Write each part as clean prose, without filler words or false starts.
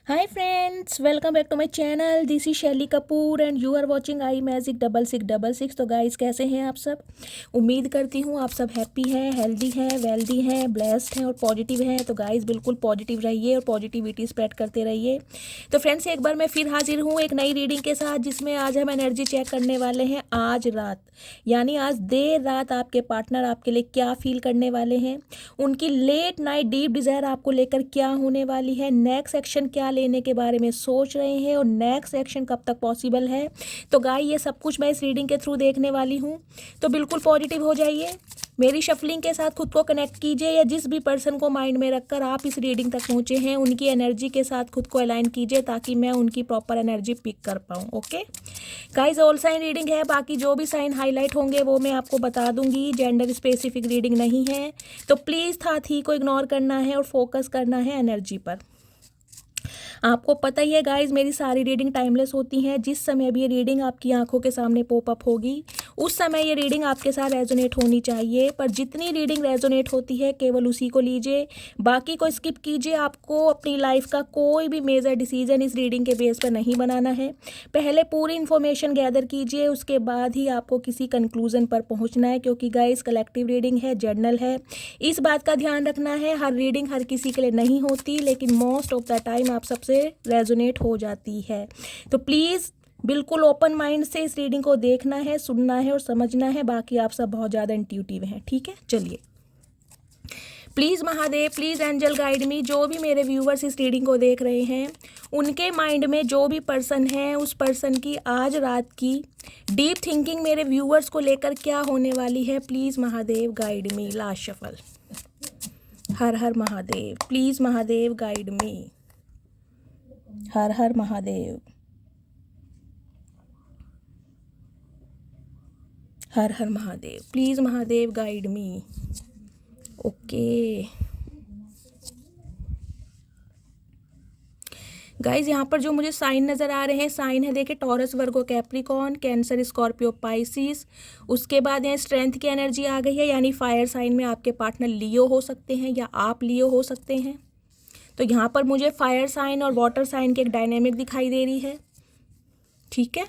Hi friends, welcome back to my channel. This is Shaily Kapoor and you are watching I magic 6666। तो guys कैसे हैं आप सब। उम्मीद करती हूँ आप सब हैप्पी हैं, हेल्दी हैं, वेल्दी हैं, ब्लेस्ड हैं और पॉजिटिव हैं। तो गाइस बिल्कुल पॉजिटिव रहिए और पॉजिटिविटी स्प्रेड करते रहिए। तो फ्रेंड्स एक बार मैं फिर हाजिर हूँ एक नई रीडिंग के साथ, जिसमें आज हम एनर्जी चेक करने वाले हैं आज रात, यानी आज देर रात आपके पार्टनर आपके लिए क्या फील करने वाले हैं, उनकी लेट नाइट डीप डिज़ायर आपको लेकर क्या होने वाली है, नेक्स्ट एक्शन क्या लेने के बारे में सोच रहे हैं और नेक्स्ट एक्शन कब तक पॉसिबल है। तो गाय ये सब कुछ मैं इस रीडिंग के थ्रू देखने वाली हूँ। तो बिल्कुल पॉजिटिव हो जाइए, मेरी शफलिंग के साथ खुद को कनेक्ट कीजिए, या जिस भी पर्सन को माइंड में रखकर आप इस रीडिंग तक पहुँचे हैं उनकी एनर्जी के साथ खुद को अलाइन कीजिए, ताकि मैं उनकी प्रॉपर एनर्जी पिक कर पाऊँ। Okay guys, all sign reading है, बाकी जो भी साइन हाईलाइट होंगे वो मैं आपको बता दूंगी। जेंडर स्पेसिफिक रीडिंग नहीं है, तो प्लीज़ थी को इग्नोर करना है और फोकस करना है एनर्जी पर। आपको पता ही है गाइज, मेरी सारी रीडिंग टाइमलेस होती हैं। जिस समय भी ये रीडिंग आपकी आंखों के सामने पॉपअप होगी उस समय ये रीडिंग आपके साथ रेजोनेट होनी चाहिए, पर जितनी रीडिंग रेजोनेट होती है केवल उसी को लीजिए, बाकी को स्किप कीजिए। आपको अपनी लाइफ का कोई भी मेजर डिसीजन इस रीडिंग के बेस पर नहीं बनाना है। पहले पूरी इन्फॉर्मेशन गैदर कीजिए, उसके बाद ही आपको किसी कंक्लूजन पर पहुंचना है, क्योंकि गाइज कलेक्टिव रीडिंग है, जर्नल है। इस बात का ध्यान रखना है, हर रीडिंग हर किसी के लिए नहीं होती, लेकिन मोस्ट ऑफ द टाइम आप सबसे रेजोनेट हो जाती है। तो प्लीज़ बिल्कुल ओपन माइंड से इस रीडिंग को देखना है, सुनना है और समझना है। बाकी आप सब बहुत ज़्यादा इंट्यूटिव हैं, ठीक है। चलिए, please Mahadev, please angel guide me. जो भी मेरे व्यूवर्स इस रीडिंग को देख रहे हैं उनके माइंड में जो भी पर्सन है उस पर्सन की आज रात की डीप थिंकिंग मेरे व्यूवर्स को लेकर क्या होने वाली है। Please Mahadev guide me. Last shuffle. Her her Mahadev. Please Mahadev guide me. Her her Mahadev. Her her Mahadev. Please Mahadev guide me. Okay guys, यहाँ पर जो मुझे साइन नज़र आ रहे हैं, साइन है देखिए टॉरस, वर्गो, कैप्रिकॉर्न, कैंसर, स्कॉर्पियो, पाइसिस। उसके बाद यहाँ स्ट्रेंथ की एनर्जी आ गई है, यानी फायर साइन में आपके पार्टनर लियो हो सकते हैं या आप लियो हो सकते हैं। तो यहाँ पर मुझे फायर साइन और वाटर साइन की एक डायनेमिक दिखाई दे रही है, ठीक है।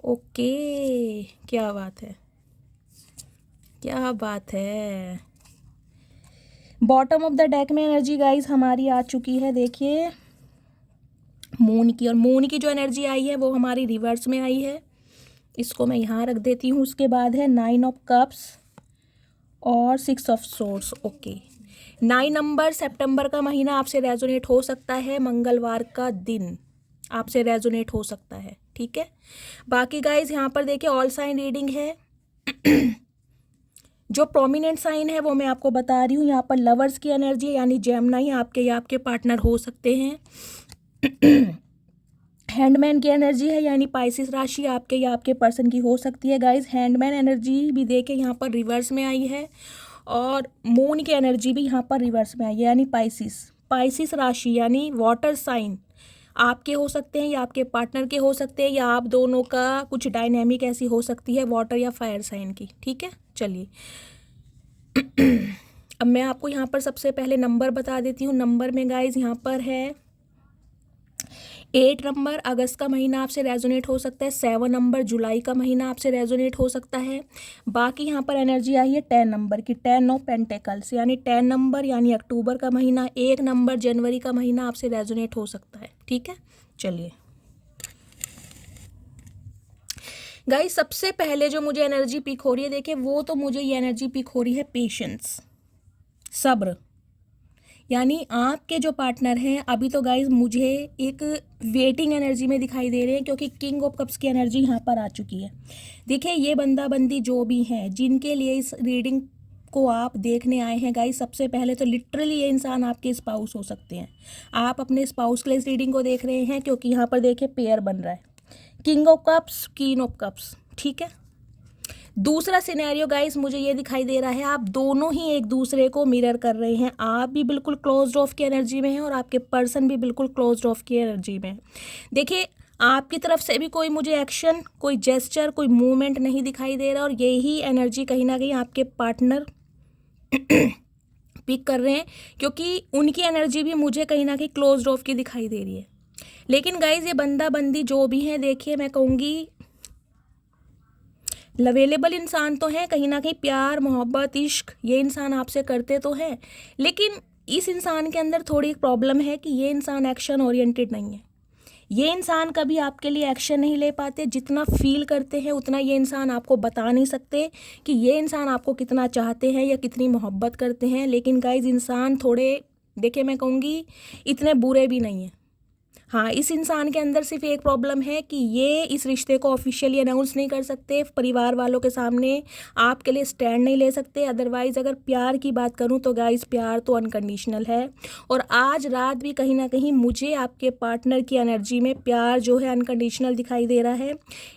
ओके, क्या बात है, क्या बात है। बॉटम ऑफ द डेक में एनर्जी गाइज हमारी आ चुकी है, देखिए मून की, और मून की जो एनर्जी आई है वो हमारी रिवर्स में आई है। इसको मैं यहाँ रख देती हूँ। उसके बाद है 9 ऑफ कप्स और 6 ऑफ सोर्ड्स। ओके, 9 नंबर सितंबर का महीना आपसे रेजोनेट हो सकता है, मंगलवार का दिन आपसे रेजोनेट हो सकता है, ठीक है। बाकी गाइज यहाँ पर देखिए ऑल साइन रीडिंग है। जो प्रोमिनेंट साइन है वो मैं आपको बता रही हूँ। यहाँ पर लवर्स की एनर्जी है, यानी जेमिनी आपके या आपके पार्टनर हो सकते हैं। हैंडमैन की एनर्जी है, यानी पाइसिस राशि आपके या आपके पर्सन की हो सकती है। गाइज हैंडमैन एनर्जी भी देखे यहाँ पर रिवर्स में आई है, और मून की एनर्जी भी यहाँ पर रिवर्स में आई है, यानी पाइसिस राशि यानी वाटर साइन आपके हो सकते हैं या आपके पार्टनर के हो सकते हैं, या आप दोनों का कुछ डायनेमिक ऐसी हो सकती है, वाटर या फायर साइन की, ठीक है। चलिए, अब मैं आपको यहाँ पर सबसे पहले नंबर बता देती हूँ। नंबर में गाइज यहाँ पर है 8 नंबर, अगस्त का महीना आपसे रेजोनेट हो सकता है। 7 नंबर, जुलाई का महीना आपसे रेजोनेट हो सकता है। बाकी यहाँ पर एनर्जी आई है 10 नंबर की, 10 ऑफ पेंटेकल्स, यानी 10 नंबर यानी अक्टूबर का महीना। 1 नंबर जनवरी का महीना आपसे रेजोनेट हो सकता है, ठीक है। चलिए गाइस, सबसे पहले जो मुझे एनर्जी पिक हो रही है देखिए, वो तो मुझे ये एनर्जी पिक हो रही है पेशेंस, सब्र। यानी आपके जो पार्टनर हैं अभी तो गाइज मुझे एक वेटिंग एनर्जी में दिखाई दे रहे हैं, क्योंकि किंग ऑफ कप्स की एनर्जी यहाँ पर आ चुकी है। देखिए ये बंदा बंदी जो भी हैं जिनके लिए इस रीडिंग को आप देखने आए हैं गाइज, सबसे पहले तो लिटरली ये इंसान आपके स्पाउस हो सकते हैं। आप अपने स्पाउस के लिए इस रीडिंग को देख रहे हैं, क्योंकि यहाँ पर देखिए पेयर बन रहा है, king of cups, queen of cups, ठीक है। दूसरा सिनेरियो गाइस मुझे ये दिखाई दे रहा है, आप दोनों ही एक दूसरे को मिरर कर रहे हैं। आप भी बिल्कुल क्लोज्ड ऑफ की एनर्जी में हैं और आपके पर्सन भी बिल्कुल क्लोज्ड ऑफ की एनर्जी में है। देखिए आपकी तरफ से भी कोई मुझे एक्शन, कोई जेस्चर, कोई मूवमेंट नहीं दिखाई दे रहा, और यही एनर्जी कहीं ना कहीं आपके पार्टनर पिक कर रहे हैं, क्योंकि उनकी एनर्जी भी मुझे कहीं ना कहीं क्लोज्ड ऑफ की दिखाई दे रही है। लेकिन गाइज ये बंदा बंदी जो भी है, देखिए मैं कहूँगी लवेलेबल इंसान तो हैं, कहीं ना कहीं प्यार मोहब्बत इश्क ये इंसान आपसे करते तो हैं, लेकिन इस इंसान के अंदर थोड़ी प्रॉब्लम है कि ये इंसान एक्शन ओरिएंटेड नहीं है। ये इंसान कभी आपके लिए एक्शन नहीं ले पाते, जितना फील करते हैं उतना ये इंसान आपको बता नहीं सकते कि ये इंसान आपको कितना चाहते हैं या कितनी मोहब्बत करते हैं। लेकिन गाइज इंसान थोड़े, देखिए मैं कहूँगी इतने बुरे भी नहीं हैं। हाँ, इस इंसान के अंदर सिर्फ एक प्रॉब्लम है कि ये इस रिश्ते को ऑफिशियली अनाउंस नहीं कर सकते, परिवार वालों के सामने आपके लिए स्टैंड नहीं ले सकते। अदरवाइज़ अगर प्यार की बात करूँ तो गाइस प्यार तो अनकंडीशनल है, और आज रात भी कहीं ना कहीं मुझे आपके पार्टनर की एनर्जी में प्यार जो है अनकंडीशनल दिखाई दे रहा है।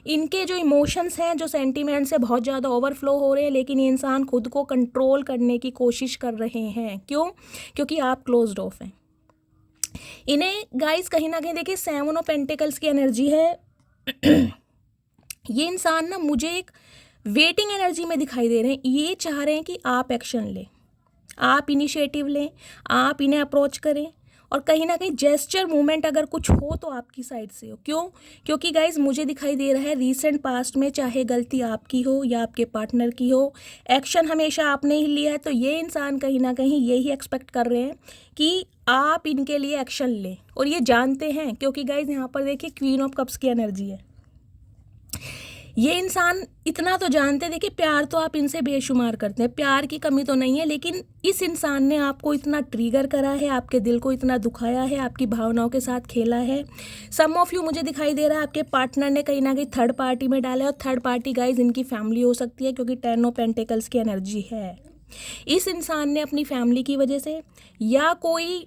इनके जो इमोशंस हैं, जो सेंटिमेंट्स है बहुत ज़्यादा ओवरफ्लो हो रहे हैं, लेकिन ये इंसान खुद को कंट्रोल करने की कोशिश कर रहे हैं। क्यों? क्योंकि आप क्लोज्ड ऑफ हैं। इन्हें गाइस कहीं ना कहीं देखिए 7 ऑफ पेंटिकल्स की एनर्जी है। ये इंसान ना मुझे एक वेटिंग एनर्जी में दिखाई दे रहे हैं। ये चाह रहे हैं कि आप एक्शन लें, आप इनिशिएटिव लें, आप इन्हें अप्रोच करें, और कहीं ना कहीं जेस्चर मूवमेंट अगर कुछ हो तो आपकी साइड से हो। क्यों? क्योंकि गाइज मुझे दिखाई दे रहा है रीसेंट पास्ट में चाहे गलती आपकी हो या आपके पार्टनर की हो, एक्शन हमेशा आपने ही लिया है। तो ये इंसान कहीं ना कहीं यही एक्सपेक्ट कर रहे हैं कि आप इनके लिए एक्शन लें, और ये जानते हैं, क्योंकि गाइज यहाँ पर देखिए क्वीन ऑफ कप्स की एनर्जी है। ये इंसान इतना तो जानते हैं, देखिए प्यार तो आप इनसे बेशुमार करते हैं, प्यार की कमी तो नहीं है, लेकिन इस इंसान ने आपको इतना ट्रिगर करा है, आपके दिल को इतना दुखाया है, आपकी भावनाओं के साथ खेला है। सम ऑफ यू मुझे दिखाई दे रहा है आपके पार्टनर ने कहीं ना कहीं थर्ड पार्टी में डाला है, और थर्ड पार्टी गाइज इनकी फैमिली हो सकती है, क्योंकि 10 ऑफ पेंटिकल्स की एनर्जी है। इस इंसान ने अपनी फैमिली की वजह से या कोई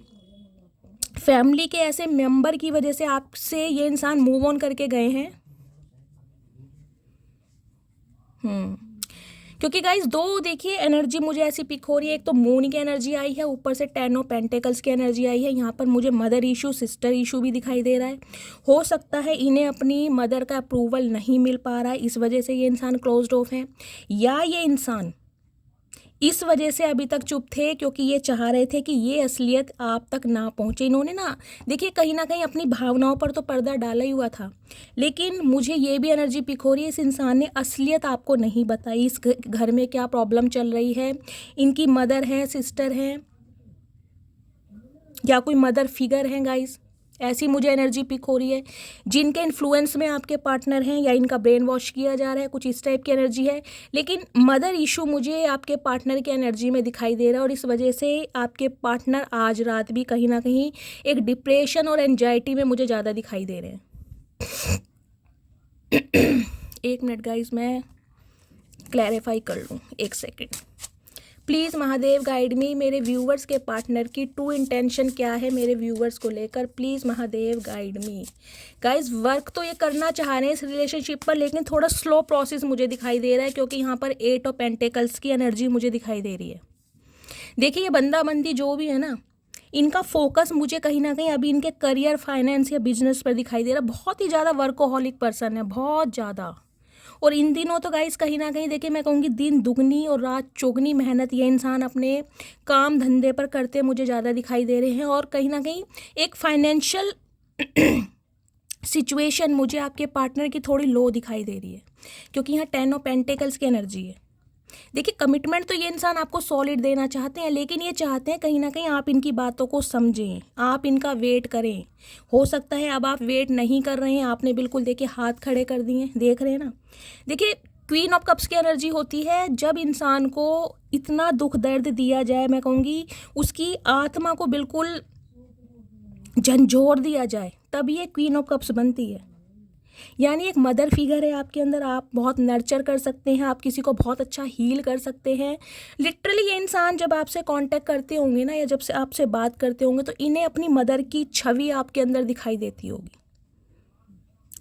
फैमिली के ऐसे मेंबर की वजह से आपसे ये इंसान मूव ऑन करके गए हैं। क्योंकि गाइज दो देखिए एनर्जी मुझे ऐसी पिक हो रही है, एक तो मून की एनर्जी आई है, ऊपर से 10 ऑफ पेंटिकल्स की एनर्जी आई है। यहाँ पर मुझे मदर इशू सिस्टर इशू भी दिखाई दे रहा है। हो सकता है इन्हें अपनी मदर का अप्रूवल नहीं मिल पा रहा है, इस वजह से ये इंसान क्लोज्ड ऑफ है, या ये इंसान इस वजह से अभी तक चुप थे क्योंकि ये चाह रहे थे कि ये असलियत आप तक ना पहुँचे। इन्होंने ना देखिए कहीं ना कहीं अपनी भावनाओं पर तो पर्दा डाला ही हुआ था, लेकिन मुझे ये भी एनर्जी पिक हो रही है इस इंसान ने असलियत आपको नहीं बताई, इस घर में क्या प्रॉब्लम चल रही है। इनकी मदर है, सिस्टर है, या कोई मदर फिगर है गाइस, ऐसी मुझे एनर्जी पिक हो रही है, जिनके इन्फ्लुएंस में आपके पार्टनर हैं या इनका ब्रेन वॉश किया जा रहा है, कुछ इस टाइप की एनर्जी है। लेकिन मदर इशू मुझे आपके पार्टनर की एनर्जी में दिखाई दे रहा है, और इस वजह से आपके पार्टनर आज रात भी कहीं ना कहीं एक डिप्रेशन और एंजाइटी में मुझे ज़्यादा दिखाई दे रहे हैं। एक मिनट गाइज मैं क्लैरिफाई कर लूँ, एक second please. Mahadev guide me, मेरे व्यूवर्स के पार्टनर की ट्रू इंटेंशन क्या है मेरे व्यूवर्स को लेकर, please Mahadev guide me. Guys work तो ये करना चाह रहे हैं इस रिलेशनशिप पर, लेकिन थोड़ा स्लो प्रोसेस मुझे दिखाई दे रहा है, क्योंकि यहाँ पर 8 ऑफ पेंटिकल्स की एनर्जी मुझे दिखाई दे रही है। देखिए ये बंदा बंदी जो भी है ना, इनका फोकस मुझे कहीं ना कहीं अभी इनके करियर, फाइनेंस या बिजनेस पर दिखाई दे रहा है। बहुत ही ज़्यादा वर्कोहॉलिक पर्सन है, बहुत ज़्यादा। और इन दिनों तो गाइस कहीं ना कहीं देखिए मैं कहूँगी दिन दुगनी और रात चौगनी मेहनत ये इंसान अपने काम धंधे पर करते मुझे ज़्यादा दिखाई दे रहे हैं, और कहीं ना कहीं एक फाइनेंशियल सिचुएशन मुझे आपके पार्टनर की थोड़ी लो दिखाई दे रही है, क्योंकि यहाँ 10 ऑफ पेंटिकल्स की एनर्जी है। देखिए कमिटमेंट तो ये इंसान आपको सॉलिड देना चाहते हैं, लेकिन ये चाहते हैं कहीं ना कहीं आप इनकी बातों को समझें, आप इनका वेट करें। हो सकता है अब आप वेट नहीं कर रहे हैं, आपने बिल्कुल देखिए हाथ खड़े कर दिए, देख रहे हैं ना। देखिए क्वीन ऑफ कप्स की एनर्जी होती है जब इंसान को इतना दुख दर्द दिया जाए, मैं कहूँगी उसकी आत्मा को बिल्कुल झंझोर दिया जाए, तब ये क्वीन ऑफ कप्स बनती है। यानी एक मदर फिगर है आपके अंदर, आप बहुत नर्चर कर सकते हैं, आप किसी को बहुत अच्छा हील कर सकते हैं। लिटरली ये इंसान जब आपसे कांटेक्ट करते होंगे ना, या जब से आपसे बात करते होंगे, तो इन्हें अपनी मदर की छवि आपके अंदर दिखाई देती होगी,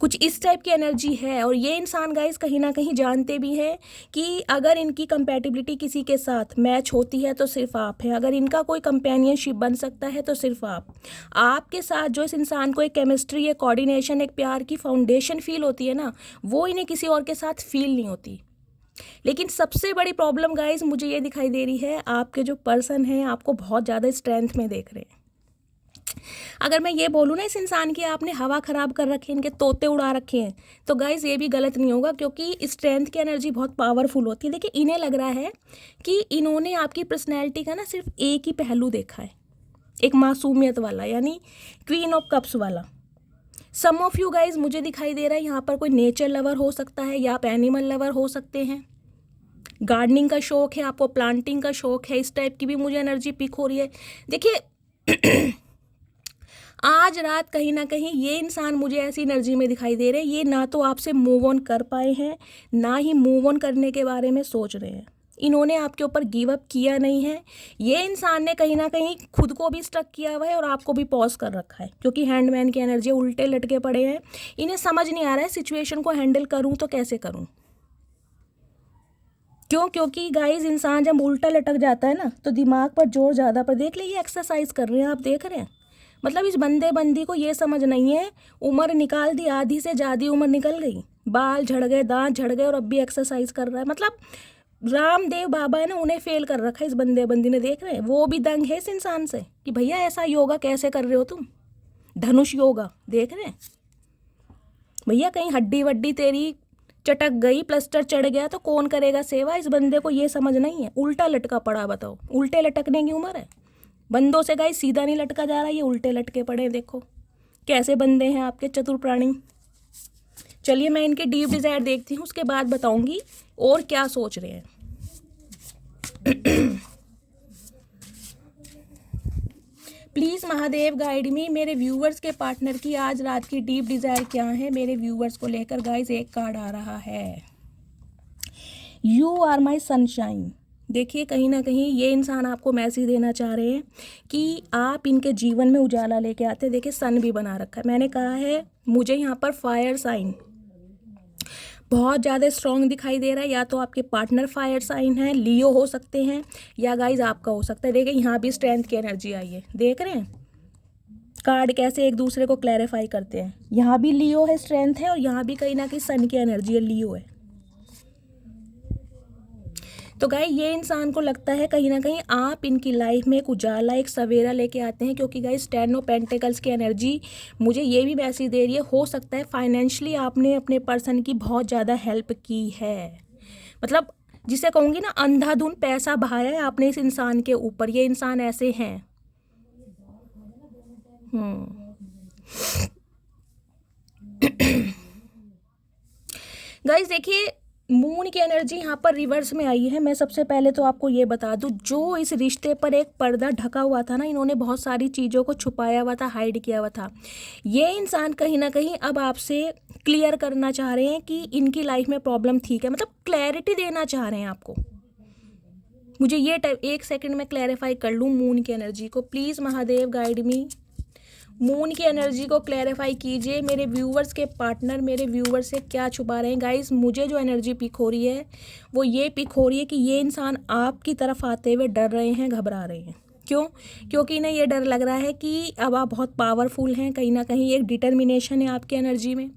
कुछ इस टाइप की एनर्जी है। और ये इंसान गाइस कहीं ना कहीं जानते भी हैं कि अगर इनकी कंपैटिबिलिटी किसी के साथ मैच होती है तो सिर्फ आप हैं, अगर इनका कोई कंपेनियनशिप बन सकता है तो सिर्फ आपके साथ जो इस इंसान को एक केमिस्ट्री, एक कोऑर्डिनेशन, एक प्यार की फाउंडेशन फील होती है ना, वो इन्हें किसी और के साथ फील नहीं होती। लेकिन सबसे बड़ी प्रॉब्लम गाइस मुझे ये दिखाई दे रही है, आपके जो पर्सन हैं आपको बहुत ज़्यादा स्ट्रेंथ में देख रहे हैं। अगर मैं ये बोलूँ ना इस इंसान की आपने हवा ख़राब कर रखी है, इनके तोते उड़ा रखे हैं, तो गाइस ये भी गलत नहीं होगा, क्योंकि स्ट्रेंथ की एनर्जी बहुत पावरफुल होती है। देखिए इन्हें लग रहा है कि इन्होंने आपकी पर्सनैलिटी का ना सिर्फ एक ही पहलू देखा है, एक मासूमियत वाला, यानी क्वीन ऑफ कप्स वाला। सम ऑफ यू गाइज मुझे दिखाई दे रहा है यहाँ पर कोई नेचर लवर हो सकता है या आप एनिमल लवर हो सकते हैं। गार्डनिंग का शौक है आपको, प्लांटिंग का शौक है, इस टाइप की भी मुझे एनर्जी पिक हो रही है। देखिए आज रात कहीं ना कहीं ये इंसान मुझे ऐसी एनर्जी में दिखाई दे रहे हैं, ये ना तो आपसे मूव ऑन कर पाए हैं, ना ही मूव ऑन करने के बारे में सोच रहे हैं। इन्होंने आपके ऊपर गिव अप किया नहीं है। ये इंसान ने कहीं ना कहीं खुद को भी स्टक किया हुआ है और आपको भी पॉज कर रखा है, क्योंकि हैंडमैन की एनर्जी उल्टे लटके पड़े हैं। इन्हें समझ नहीं आ रहा है सिचुएशन को हैंडल करूं तो कैसे करूं। क्यों? क्योंकि गाइस इंसान जब उल्टा लटक जाता है ना तो दिमाग पर जोर ज़्यादा पर। देख लीजिए एक्सरसाइज कर रहे हैं आप, देख रहे हैं, मतलब इस बंदी को ये समझ नहीं है, उम्र निकाल दी, आधी से ज़्यादा उम्र निकल गई, बाल झड़ गए, दांत झड़ गए और अब भी एक्सरसाइज कर रहा है। मतलब रामदेव बाबा है ना, उन्हें फेल कर रखा है इस बंदी ने। देख रहे हैं वो भी दंग है इस इंसान से कि भैया ऐसा योगा कैसे कर रहे हो तुम, धनुष योगा। देख रहे हैं भैया, कहीं हड्डी वड्डी तेरी चटक गई, प्लास्टर चढ़ गया तो कौन करेगा सेवा। इस बंदे को ये समझ नहीं है, उल्टा लटका पड़ा। बताओ, उल्टे लटकने की उम्र है। बंदों से गाइस सीधा नहीं लटका जा रहा, ये उल्टे लटके पड़े। देखो कैसे बंदे हैं आपके, चतुर प्राणी। चलिए मैं इनके डीप डिजायर देखती हूँ, उसके बाद बताऊंगी और क्या सोच रहे हैं। प्लीज़ महादेव गाइड मी, मेरे व्यूवर्स के पार्टनर की आज रात की डीप डिज़ायर क्या है मेरे व्यूवर्स को लेकर। गाइस एक कार्ड आ रहा है, यू आर माई सनशाइन। देखिए कहीं ना कहीं ये इंसान आपको मैसेज देना चाह रहे हैं कि आप इनके जीवन में उजाला लेके आते हैं। देखिए सन भी बना रखा है, मैंने कहा है मुझे यहाँ पर फायर साइन बहुत ज़्यादा स्ट्रॉन्ग दिखाई दे रहा है। या तो आपके पार्टनर फायर साइन है, लियो हो सकते हैं, या गाइज आपका हो सकता है। देखिए यहाँ भी स्ट्रेंथ की एनर्जी आई है, देख रहे हैं कार्ड कैसे एक दूसरे को क्लैरिफाई करते हैं। यहाँ भी लियो है, स्ट्रेंथ है, और यहाँ भी कहीं ना कहीं सन की एनर्जी है, लियो है। तो गाइस ये इंसान को लगता है कहीं ना कहीं आप इनकी लाइफ में एक उजाला, एक सवेरा लेके आते हैं, क्योंकि गाइस 10 ऑफ पेंटिकल्स की एनर्जी मुझे ये भी मैसेज दे रही है, हो सकता है फाइनेंशियली आपने अपने पर्सन की बहुत ज़्यादा हेल्प की है। मतलब जिसे कहूँगी ना, अंधाधुन पैसा बहाया है आपने इस इंसान के ऊपर। ये इंसान ऐसे हैं। गाइस देखिए मून की एनर्जी यहाँ पर रिवर्स में आई है। मैं सबसे पहले तो आपको ये बता दूँ, जो इस रिश्ते पर एक पर्दा ढका हुआ था ना, इन्होंने बहुत सारी चीज़ों को छुपाया हुआ था, हाइड किया हुआ था। ये इंसान कहीं ना कहीं अब आपसे क्लियर करना चाह रहे हैं कि इनकी लाइफ में प्रॉब्लम ठीक है, मतलब क्लैरिटी देना चाह रहे हैं आपको। मुझे ये एक सेकंड में क्लैरिफाई कर लूँ मून की एनर्जी को। Please Mahadev guide me, moon की एनर्जी को क्लैरिफाई कीजिए। मेरे व्यूवर्स के पार्टनर मेरे व्यूवर्स से क्या छुपा रहे हैं। गाइस मुझे जो एनर्जी पिक हो रही है वो ये पिक हो रही है कि ये इंसान आपकी तरफ आते हुए डर रहे हैं, घबरा रहे हैं। क्यों? क्योंकि इन्हें ये डर लग रहा है कि अब आप बहुत पावरफुल हैं, कहीं ना कहीं एक डिटर्मिनेशन है आपकी एनर्जी में।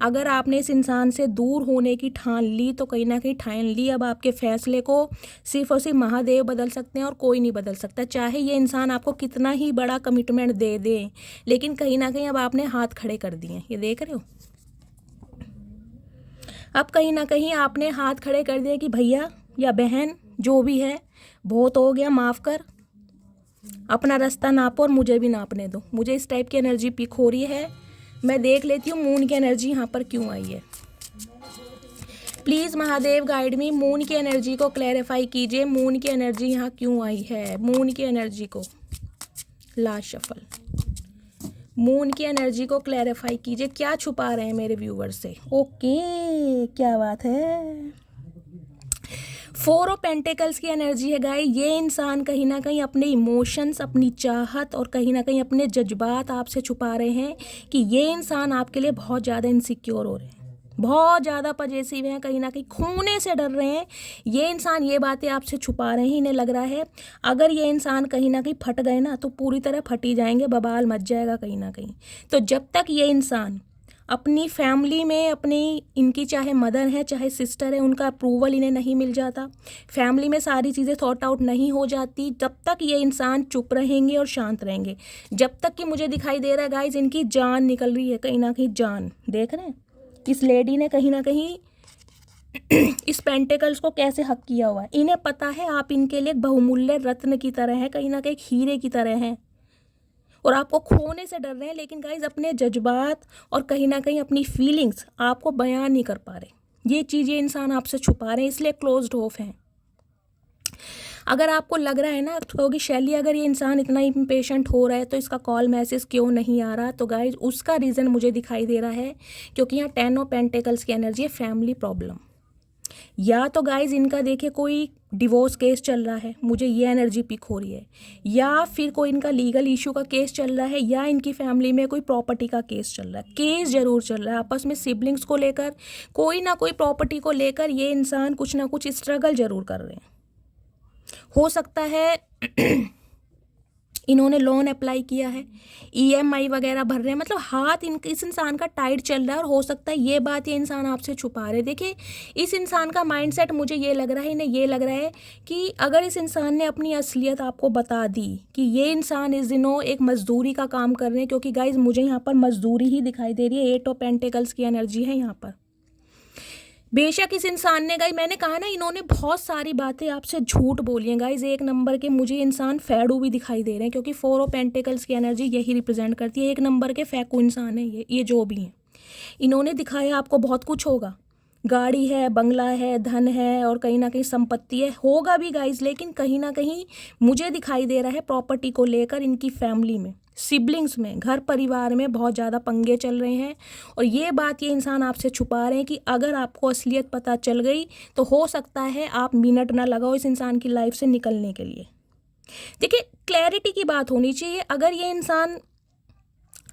अगर आपने इस इंसान से दूर होने की ठान ली तो कहीं ना कहीं ठान ली। अब आपके फैसले को सिर्फ और सिर्फ महादेव बदल सकते हैं और कोई नहीं बदल सकता। चाहे ये इंसान आपको कितना ही बड़ा कमिटमेंट दे दे, लेकिन कहीं ना कहीं अब आपने हाथ खड़े कर दिए। ये देख रहे हो, अब कहीं ना कहीं आपने हाथ खड़े कर दिए कि भैया या बहन जो भी है, बहुत हो गया, माफ़ कर, अपना रास्ता नापो और मुझे भी नापने दो। मुझे इस टाइप की एनर्जी पिक हो रही है। मैं देख लेती हूँ मून की एनर्जी यहाँ पर क्यों आई है। Please Mahadev guide me, moon की एनर्जी को क्लैरिफाई कीजिए। मून की एनर्जी यहाँ क्यों आई है, मून की एनर्जी को, लास्ट शफल, मून की एनर्जी को क्लैरिफाई कीजिए। क्या छुपा रहे हैं मेरे व्यूवर से। ओके, क्या बात है। 4 ऑफ पेंटिकल्स की एनर्जी है गाइस। ये इंसान कहीं ना कहीं अपने इमोशंस, अपनी चाहत और कहीं ना कहीं अपने जज्बात आपसे छुपा रहे हैं कि ये इंसान आपके लिए बहुत ज़्यादा इनसिक्योर हो रहे हैं, बहुत ज़्यादा पजेसिव हैं, कहीं ना कहीं खोने से डर रहे हैं। ये इंसान ये बातें आपसे छुपा रहे हैं। इन्हें लग रहा है अगर ये इंसान कहीं ना कहीं फट गए ना तो पूरी तरह फट ही जाएंगे, बवाल मच जाएगा कहीं ना कहीं। तो जब तक ये इंसान अपनी फैमिली में अपनी इनकी चाहे मदर है चाहे सिस्टर है, उनका अप्रूवल इन्हें नहीं मिल जाता, फैमिली में सारी चीज़ें थॉट आउट नहीं हो जाती, जब तक ये इंसान चुप रहेंगे और शांत रहेंगे, जब तक कि मुझे दिखाई दे रहा है गाइज इनकी जान निकल रही है, कहीं ना कहीं जान। देख रहे हैं इस लेडी ने कहीं ना कहीं इस पेंटिकल्स को कैसे हक किया हुआ है। इन्हें पता है आप इनके लिए एक बहुमूल्य रत्न की तरह है, कहीं ना कहीं हीरे की तरह हैं, और आपको खोने से डर रहे हैं, लेकिन गाइज अपने जज्बात और कहीं ना कहीं अपनी फीलिंग्स आपको बयान नहीं कर पा रहे। ये चीज़ ये इंसान आपसे छुपा रहे हैं, इसलिए क्लोज्ड ऑफ हैं। अगर आपको लग रहा है ना क्योंकि शैली अगर ये इंसान इतना इम्पेशेंट हो रहा है तो इसका कॉल मैसेज क्यों नहीं आ रहा, तो गाइज उसका रीज़न मुझे दिखाई दे रहा है क्योंकि यहाँ 10 ऑफ पेंटिकल्स की एनर्जी है, फैमिली प्रॉब्लम। या तो गाइज इनका देखिए कोई डिवोर्स केस चल रहा है, मुझे ये एनर्जी पिक हो रही है, या फिर कोई इनका लीगल इशू का केस चल रहा है, या इनकी फैमिली में कोई प्रॉपर्टी का केस चल रहा है। केस जरूर चल रहा है आपस में, सिबलिंग्स को लेकर, कोई ना कोई प्रॉपर्टी को लेकर ये इंसान कुछ ना कुछ स्ट्रगल जरूर कर रहे हैं। हो सकता है इन्होंने लोन अप्लाई किया है, ईएमआई वगैरह भर रहे हैं, मतलब हाथ इस इंसान का टाइट चल रहा है, और हो सकता है ये बात ये इंसान आपसे छुपा रहे। देखिए इस इंसान का माइंडसेट मुझे ये लग रहा है, इन्हें ये लग रहा है कि अगर इस इंसान ने अपनी असलियत आपको बता दी कि ये इंसान इस दिनों एक मजदूरी का काम कर रहे हैं, क्योंकि गाइज मुझे यहाँ पर मजदूरी ही दिखाई दे रही है, 8 ऑफ पेंटिकल्स की एनर्जी है यहाँ पर। बेशक इस इंसान ने गाइज, मैंने कहा ना इन्होंने बहुत सारी बातें आपसे झूठ बोली हैं गाइज। एक नंबर के मुझे इंसान फैडू भी दिखाई दे रहे हैं, क्योंकि 4 ऑफ पेंटिकल्स की एनर्जी यही रिप्रेजेंट करती है। एक नंबर के फैकू इंसान है ये जो भी हैं। इन्होंने दिखाया आपको बहुत कुछ होगा, गाड़ी है, बंगला है, धन है, और कहीं ना कहीं संपत्ति है, होगा भी गाइज, लेकिन कहीं ना कहीं मुझे दिखाई दे रहा है प्रॉपर्टी को लेकर इनकी फैमिली में, सिबलिंग्स में, घर परिवार में बहुत ज़्यादा पंगे चल रहे हैं। और ये बात ये इंसान आपसे छुपा रहे हैं कि अगर आपको असलियत पता चल गई तो हो सकता है आप मिनट ना लगाओ इस इंसान की लाइफ से निकलने के लिए। देखिए क्लैरिटी की बात होनी चाहिए। अगर ये इंसान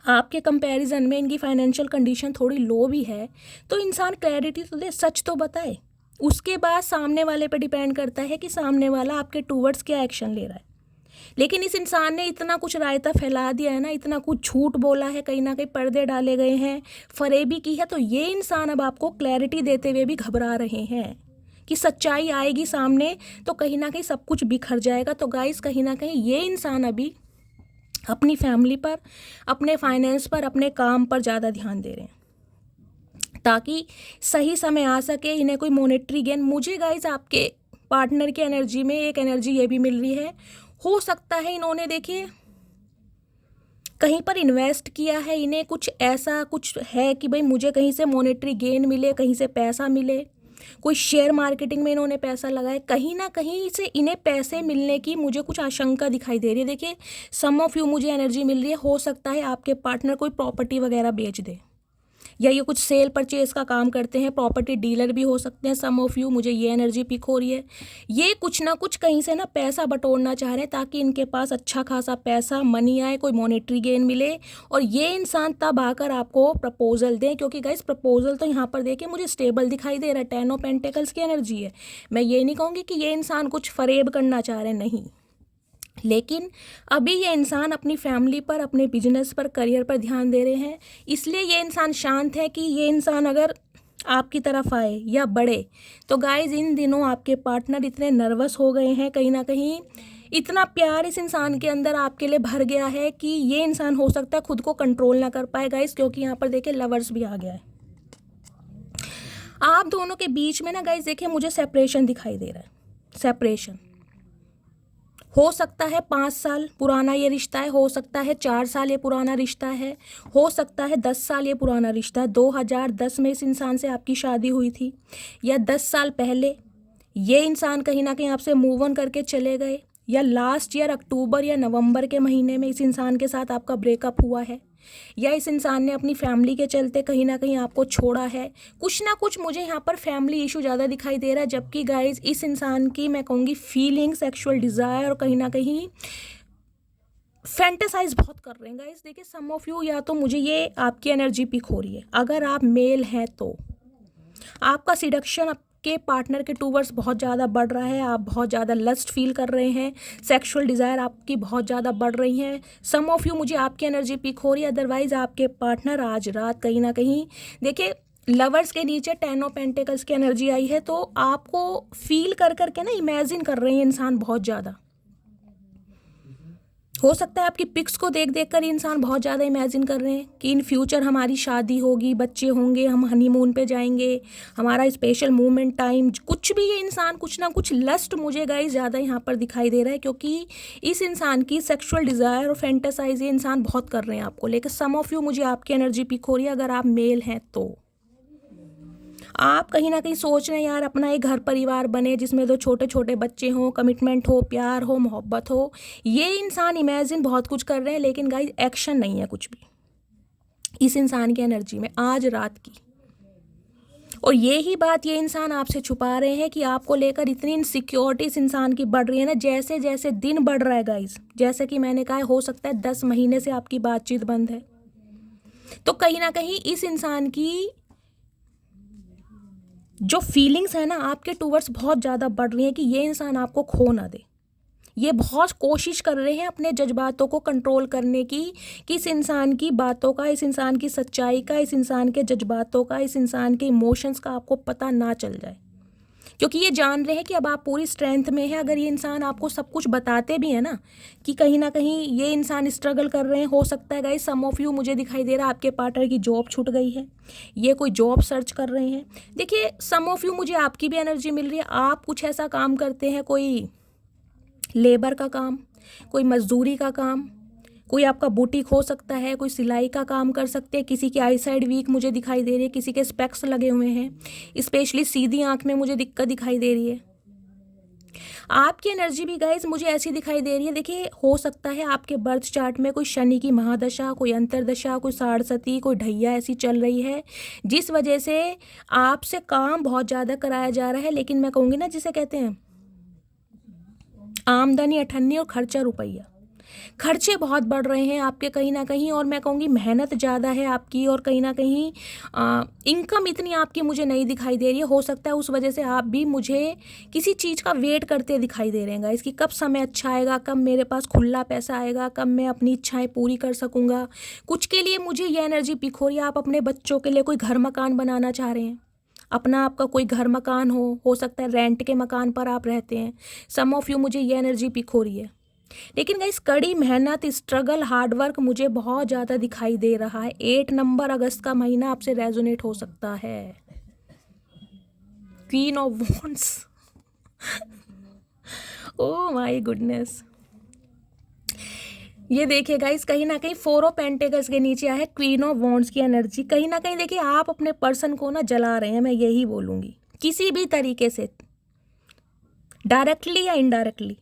आपके कंपैरिजन में इनकी फाइनेंशियल कंडीशन थोड़ी लो भी है तो इंसान क्लैरिटी तो दे, सच तो बताए। उसके बाद सामने वाले पे डिपेंड करता है कि सामने वाला आपके टूवर्ड्स क्या एक्शन ले रहा है। लेकिन इस इंसान ने इतना कुछ रायता फैला दिया है ना, इतना कुछ झूठ बोला है, कहीं ना कहीं पर्दे डाले गए हैं, फरेबी की है, तो ये इंसान अब आपको क्लैरिटी देते हुए भी घबरा रहे हैं कि सच्चाई आएगी सामने तो कहीं ना कहीं सब कुछ बिखर जाएगा। तो गाइस कहीं ना कहीं ये इंसान अभी अपनी फैमिली पर, अपने फाइनेंस पर, अपने काम पर ज़्यादा ध्यान दे रहे हैं ताकि सही समय आ सके इन्हें कोई मॉनेटरी गेन। मुझे गाइस आपके पार्टनर की एनर्जी में एक एनर्जी ये भी मिल रही है, हो सकता है इन्होंने देखिए कहीं पर इन्वेस्ट किया है, इन्हें कुछ ऐसा कुछ है कि भाई मुझे कहीं से मॉनेटरी गेन मिले, कहीं से पैसा मिले, कोई शेयर मार्केटिंग में इन्होंने पैसा लगाया, कहीं ना कहीं से इन्हें पैसे मिलने की मुझे कुछ आशंका दिखाई दे रही है। देखिए सम ऑफ यू मुझे एनर्जी मिल रही है, हो सकता है आपके पार्टनर कोई प्रॉपर्टी वगैरह बेच दे, या ये कुछ सेल परचेज का काम करते हैं, प्रॉपर्टी डीलर भी हो सकते हैं सम ऑफ यू, मुझे ये एनर्जी पिक हो रही है। ये कुछ ना कुछ कहीं से ना पैसा बटोरना चाह रहे हैं ताकि इनके पास अच्छा खासा पैसा मनी आए, कोई मॉनेटरी गेन मिले, और ये इंसान तब आकर आपको प्रपोजल दें। क्योंकि गाइस प्रपोजल तो यहाँ पर देखिए मुझे स्टेबल दिखाई दे रहा है, 10 ऑफ पेंटिकल्स की एनर्जी है। मैं ये नहीं कहूँगी कि ये इंसान कुछ फरेब करना चाह रहे हैं, नहीं, लेकिन अभी ये इंसान अपनी फैमिली पर, अपने बिजनेस पर, करियर पर ध्यान दे रहे हैं, इसलिए ये इंसान शांत है कि ये इंसान अगर आपकी तरफ आए या बढ़े तो गाइज इन दिनों आपके पार्टनर इतने नर्वस हो गए हैं, कहीं ना कहीं इतना प्यार इस इंसान के अंदर आपके लिए भर गया है कि ये इंसान हो सकता है खुद को कंट्रोल ना कर पाए गाइज। क्योंकि यहाँ पर देखिए लवर्स भी आ गया है आप दोनों के बीच में ना गाइज। देखिए मुझे सेपरेशन दिखाई दे रहा है, सेपरेशन हो सकता है 5 साल पुराना ये रिश्ता है, हो सकता है 4 साल ये पुराना रिश्ता है, हो सकता है 10 साल ये पुराना रिश्ता है। 2010 में इस इंसान से आपकी शादी हुई थी, या 10 साल पहले ये इंसान कहीं ना कहीं आपसे मूव ऑन करके चले गए, या लास्ट ईयर अक्टूबर या नवंबर के महीने में इस इंसान के साथ आपका ब्रेकअप हुआ है, या इस इंसान ने अपनी फैमिली के चलते कहीं ना कहीं आपको छोड़ा है। कुछ ना कुछ मुझे यहाँ पर फैमिली इशू ज़्यादा दिखाई दे रहा है, जबकि गाइज इस इंसान की मैं कहूँगी फीलिंग, सेक्सुअल डिज़ायर और कहीं ना कहीं फैंटेसाइज बहुत कर रहे हैं गाइज। देखिए सम ऑफ यू, या तो मुझे ये आपकी एनर्जी पिक हो रही है, अगर आप मेल हैं तो आपका सिडक्शन आपके पार्टनर के टूवर्ड्स बहुत ज़्यादा बढ़ रहा है, आप बहुत ज़्यादा लस्ट फील कर रहे हैं, सेक्सुअल डिज़ायर आपकी बहुत ज़्यादा बढ़ रही हैं। सम ऑफ यू, मुझे आपकी एनर्जी पिक हो रही है। अदरवाइज़ आपके पार्टनर आज रात कहीं ना कहीं, देखिए लवर्स के नीचे 10 ऑफ पेंटिकल्स की एनर्जी आई है, तो आपको फील कर करके ना इमेजिन कर रहे हैं इंसान बहुत ज़्यादा। हो सकता है आपकी पिक्स को देख देख कर इंसान बहुत ज़्यादा इमेजिन कर रहे हैं कि इन फ्यूचर हमारी शादी होगी, बच्चे होंगे, हम हनीमून पे जाएंगे, हमारा स्पेशल मोमेंट टाइम, कुछ भी ये इंसान कुछ ना कुछ लस्ट मुझे गाइस ज़्यादा यहाँ पर दिखाई दे रहा है, क्योंकि इस इंसान की सेक्सुअल डिज़ायर और फैंटेसाइज ये इंसान बहुत कर रहे हैं आपको लेकिन। सम ऑफ यू, मुझे आपकी एनर्जी पिक हो रही है अगर आप मेल हैं तो। आप कहीं ना कहीं सोच रहे हैं यार अपना एक घर परिवार बने जिसमें 2 छोटे छोटे बच्चे हों, कमिटमेंट हो, प्यार हो, मोहब्बत हो। ये इंसान इमेजिन बहुत कुछ कर रहे हैं लेकिन गाइस एक्शन नहीं है कुछ भी इस इंसान की एनर्जी में आज रात की। और ये ही बात ये इंसान आपसे छुपा रहे हैं कि आपको लेकर इतनी इनसिक्योरिटी इस इंसान की बढ़ रही है ना, जैसे जैसे दिन बढ़ रहा है गाइस। जैसे कि मैंने कहा, हो सकता है 10 महीने से आपकी बातचीत बंद है, तो कहीं ना कहीं इस इंसान की जो फीलिंग्स है ना आपके टूवर्ड्स बहुत ज़्यादा बढ़ रही हैं कि ये इंसान आपको खो ना दे। ये बहुत कोशिश कर रहे हैं अपने जज्बातों को कंट्रोल करने की, कि इस इंसान की बातों का, इस इंसान की सच्चाई का, इस इंसान के जज्बातों का, इस इंसान के इमोशंस का आपको पता ना चल जाए, क्योंकि ये जान रहे हैं कि अब आप पूरी स्ट्रेंथ में हैं। अगर ये इंसान आपको सब कुछ बताते भी है ना कि कहीं ना कहीं ये इंसान स्ट्रगल कर रहे हैं, हो सकता है गाइस सम ऑफ यू, मुझे दिखाई दे रहा है आपके पार्टनर की जॉब छूट गई है, ये कोई जॉब सर्च कर रहे हैं। देखिए सम ऑफ यू, मुझे आपकी भी एनर्जी मिल रही है, आप कुछ ऐसा काम करते हैं, कोई लेबर का काम, कोई मजदूरी का काम, कोई आपका बुटीक हो सकता है, कोई सिलाई का काम कर सकते हैं। किसी की आई साइड वीक मुझे दिखाई दे रही है, किसी के स्पेक्स लगे हुए हैं, स्पेशली सीधी आंख में मुझे दिक्कत दिखाई दे रही है। आपकी एनर्जी भी गाइज मुझे ऐसी दिखाई दे रही है। देखिए हो सकता है आपके बर्थ चार्ट में कोई शनि की महादशा, कोई अंतरदशा, कोई साढ़सती, कोई ढैया ऐसी चल रही है, जिस वजह से आपसे काम बहुत ज़्यादा कराया जा रहा है। लेकिन मैं कहूँगी ना, जिसे कहते हैं आमदनी अठन्नी और खर्चा रुपया, खर्चे बहुत बढ़ रहे हैं आपके कहीं ना कहीं, और मैं कहूँगी मेहनत ज़्यादा है आपकी, और कहीं ना कहीं इनकम इतनी आपकी मुझे नहीं दिखाई दे रही है। हो सकता है उस वजह से आप भी मुझे किसी चीज़ का वेट करते दिखाई दे रहे हैं इसकी, कब समय अच्छा आएगा, कब मेरे पास खुला पैसा आएगा, कब मैं अपनी इच्छाएं पूरी कर सकूँगा। कुछ के लिए मुझे ये एनर्जी पिक हो रही है, आप अपने बच्चों के लिए कोई घर मकान बनाना चाह रहे हैं, अपना आपका कोई घर मकान हो सकता है रेंट के मकान पर आप रहते हैं। सम ऑफ यू, मुझे ये एनर्जी पिक हो रही है। लेकिन गाइस कड़ी मेहनत, स्ट्रगल, हार्डवर्क मुझे बहुत ज़्यादा दिखाई दे रहा है। 8 नंबर अगस्त का महीना आपसे रेजोनेट हो सकता है। Queen of wands, oh my goodness. ये देखिए गाइस, कहीं ना कहीं 4 ऑफ पेंटिकल्स के नीचे आया है क्वीन ऑफ वॉन्ड्स की एनर्जी। कहीं ना कहीं देखिए आप अपने पर्सन को ना जला रहे हैं, मैं यही बोलूँगी, किसी भी तरीके से, डायरेक्टली या इनडायरेक्टली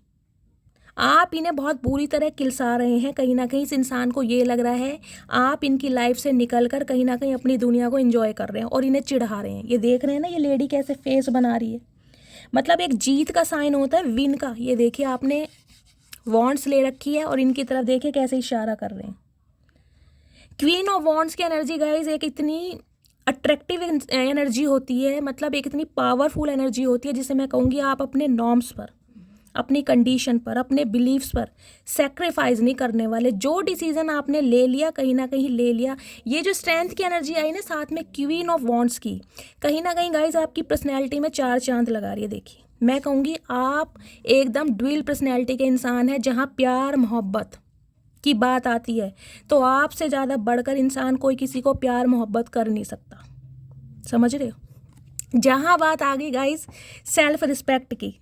आप इन्हें बहुत बुरी तरह किलसा रहे हैं। कहीं ना कहीं इस इंसान को ये लग रहा है आप इनकी लाइफ से निकलकर कहीं ना कहीं अपनी दुनिया को एंजॉय कर रहे हैं और इन्हें चिढ़ा रहे हैं। ये देख रहे हैं ना, ये लेडी कैसे फेस बना रही है, मतलब एक जीत का साइन होता है, विन का। ये देखिए आपने वॉन्ड्स ले रखी है और इनकी तरफ देखिए कैसे इशारा कर रहे हैं। क्वीन ऑफ वॉन्ड्स की एनर्जी गाइज एक इतनी अट्रैक्टिव एनर्जी होती है, मतलब एक इतनी पावरफुल एनर्जी होती है, जिसे मैं कहूँगी आप अपने नॉर्म्स पर, अपनी कंडीशन पर, अपने बिलीव्स पर सेक्रीफाइस नहीं करने वाले। जो डिसीजन आपने ले लिया कहीं ना कहीं ले लिया। ये जो स्ट्रेंथ की एनर्जी आई ना साथ में क्वीन ऑफ वॉन्ड्स की, कहीं ना कहीं गाइज आपकी पर्सनैलिटी में 4 चांद लगा रही है। देखिए मैं कहूँगी आप एकदम ड्यूल पर्सनैलिटी के इंसान हैं, जहाँ प्यार मोहब्बत की बात आती है तो आपसे ज़्यादा बढ़कर इंसान कोई किसी को प्यार मोहब्बत कर नहीं सकता, समझ रहे हो। जहाँ बात आ गई गाइज सेल्फ रिस्पेक्ट की,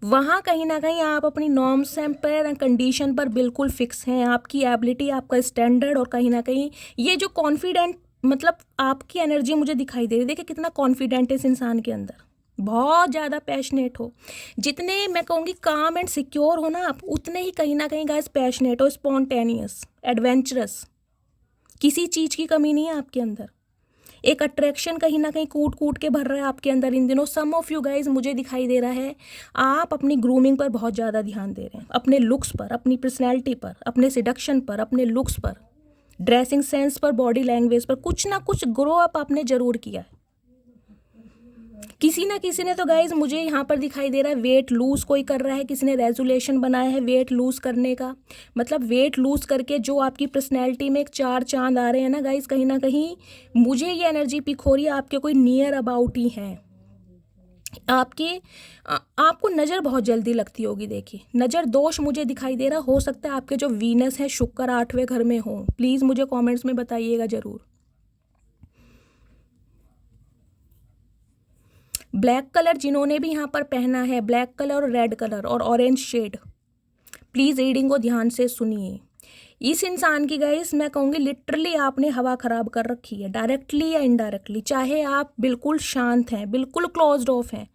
वहाँ कहीं ना कहीं आप अपनी नॉर्म्स पर, कंडीशन पर बिल्कुल फिक्स हैं। आपकी एबिलिटी, आपका स्टैंडर्ड, और कहीं ना कहीं ये जो कॉन्फिडेंट, मतलब आपकी एनर्जी मुझे दिखाई दे रही है। देखिए कितना कॉन्फिडेंट है इस इंसान के अंदर, बहुत ज़्यादा पैशनेट हो। जितने मैं कहूँगी काम एंड सिक्योर हो ना आप, उतने ही कहीं ना कहीं गाइस पैशनेट हो, स्पॉन्टेनियस, एडवेंचरस, किसी चीज़ की कमी नहीं है आपके अंदर। एक अट्रैक्शन कहीं ना कहीं कूट कूट के भर रहा है आपके अंदर इन दिनों। सम ऑफ यू गाइज मुझे दिखाई दे रहा है आप अपनी ग्रूमिंग पर बहुत ज़्यादा ध्यान दे रहे हैं, अपने लुक्स पर, अपनी पर्सनैलिटी पर, अपने सिडक्शन पर, अपने लुक्स पर, ड्रेसिंग सेंस पर, बॉडी लैंग्वेज पर, कुछ ना कुछ ग्रो अप आपने ज़रूर किया है। किसी ना किसी ने तो गाइज मुझे यहाँ पर दिखाई दे रहा है वेट लूज कोई कर रहा है, किसी ने रेजोल्यूशन बनाया है वेट लूज करने का। मतलब वेट लूज करके जो आपकी पर्सनैलिटी में एक 4 चांद आ रहे हैं ना गाइज, कहीं ना कहीं मुझे ये एनर्जी पिक हो रही है आपके कोई नियर अबाउट ही हैं। आपको नज़र बहुत जल्दी लगती होगी। देखिए नज़र दोष मुझे दिखाई दे रहा, हो सकता है आपके जो वीनस है शुक्र 8वें घर में हो। प्लीज़ मुझे कमेंट्स में बताइएगा ज़रूर। ब्लैक कलर जिन्होंने भी यहाँ पर पहना है, ब्लैक कलर और रेड कलर और ऑरेंज शेड, प्लीज़ रीडिंग को ध्यान से सुनिए। इस इंसान की गाइस मैं कहूँगी लिटरली आपने हवा ख़राब कर रखी है, डायरेक्टली या इनडायरेक्टली। चाहे आप बिल्कुल शांत हैं, बिल्कुल क्लोज्ड ऑफ हैं,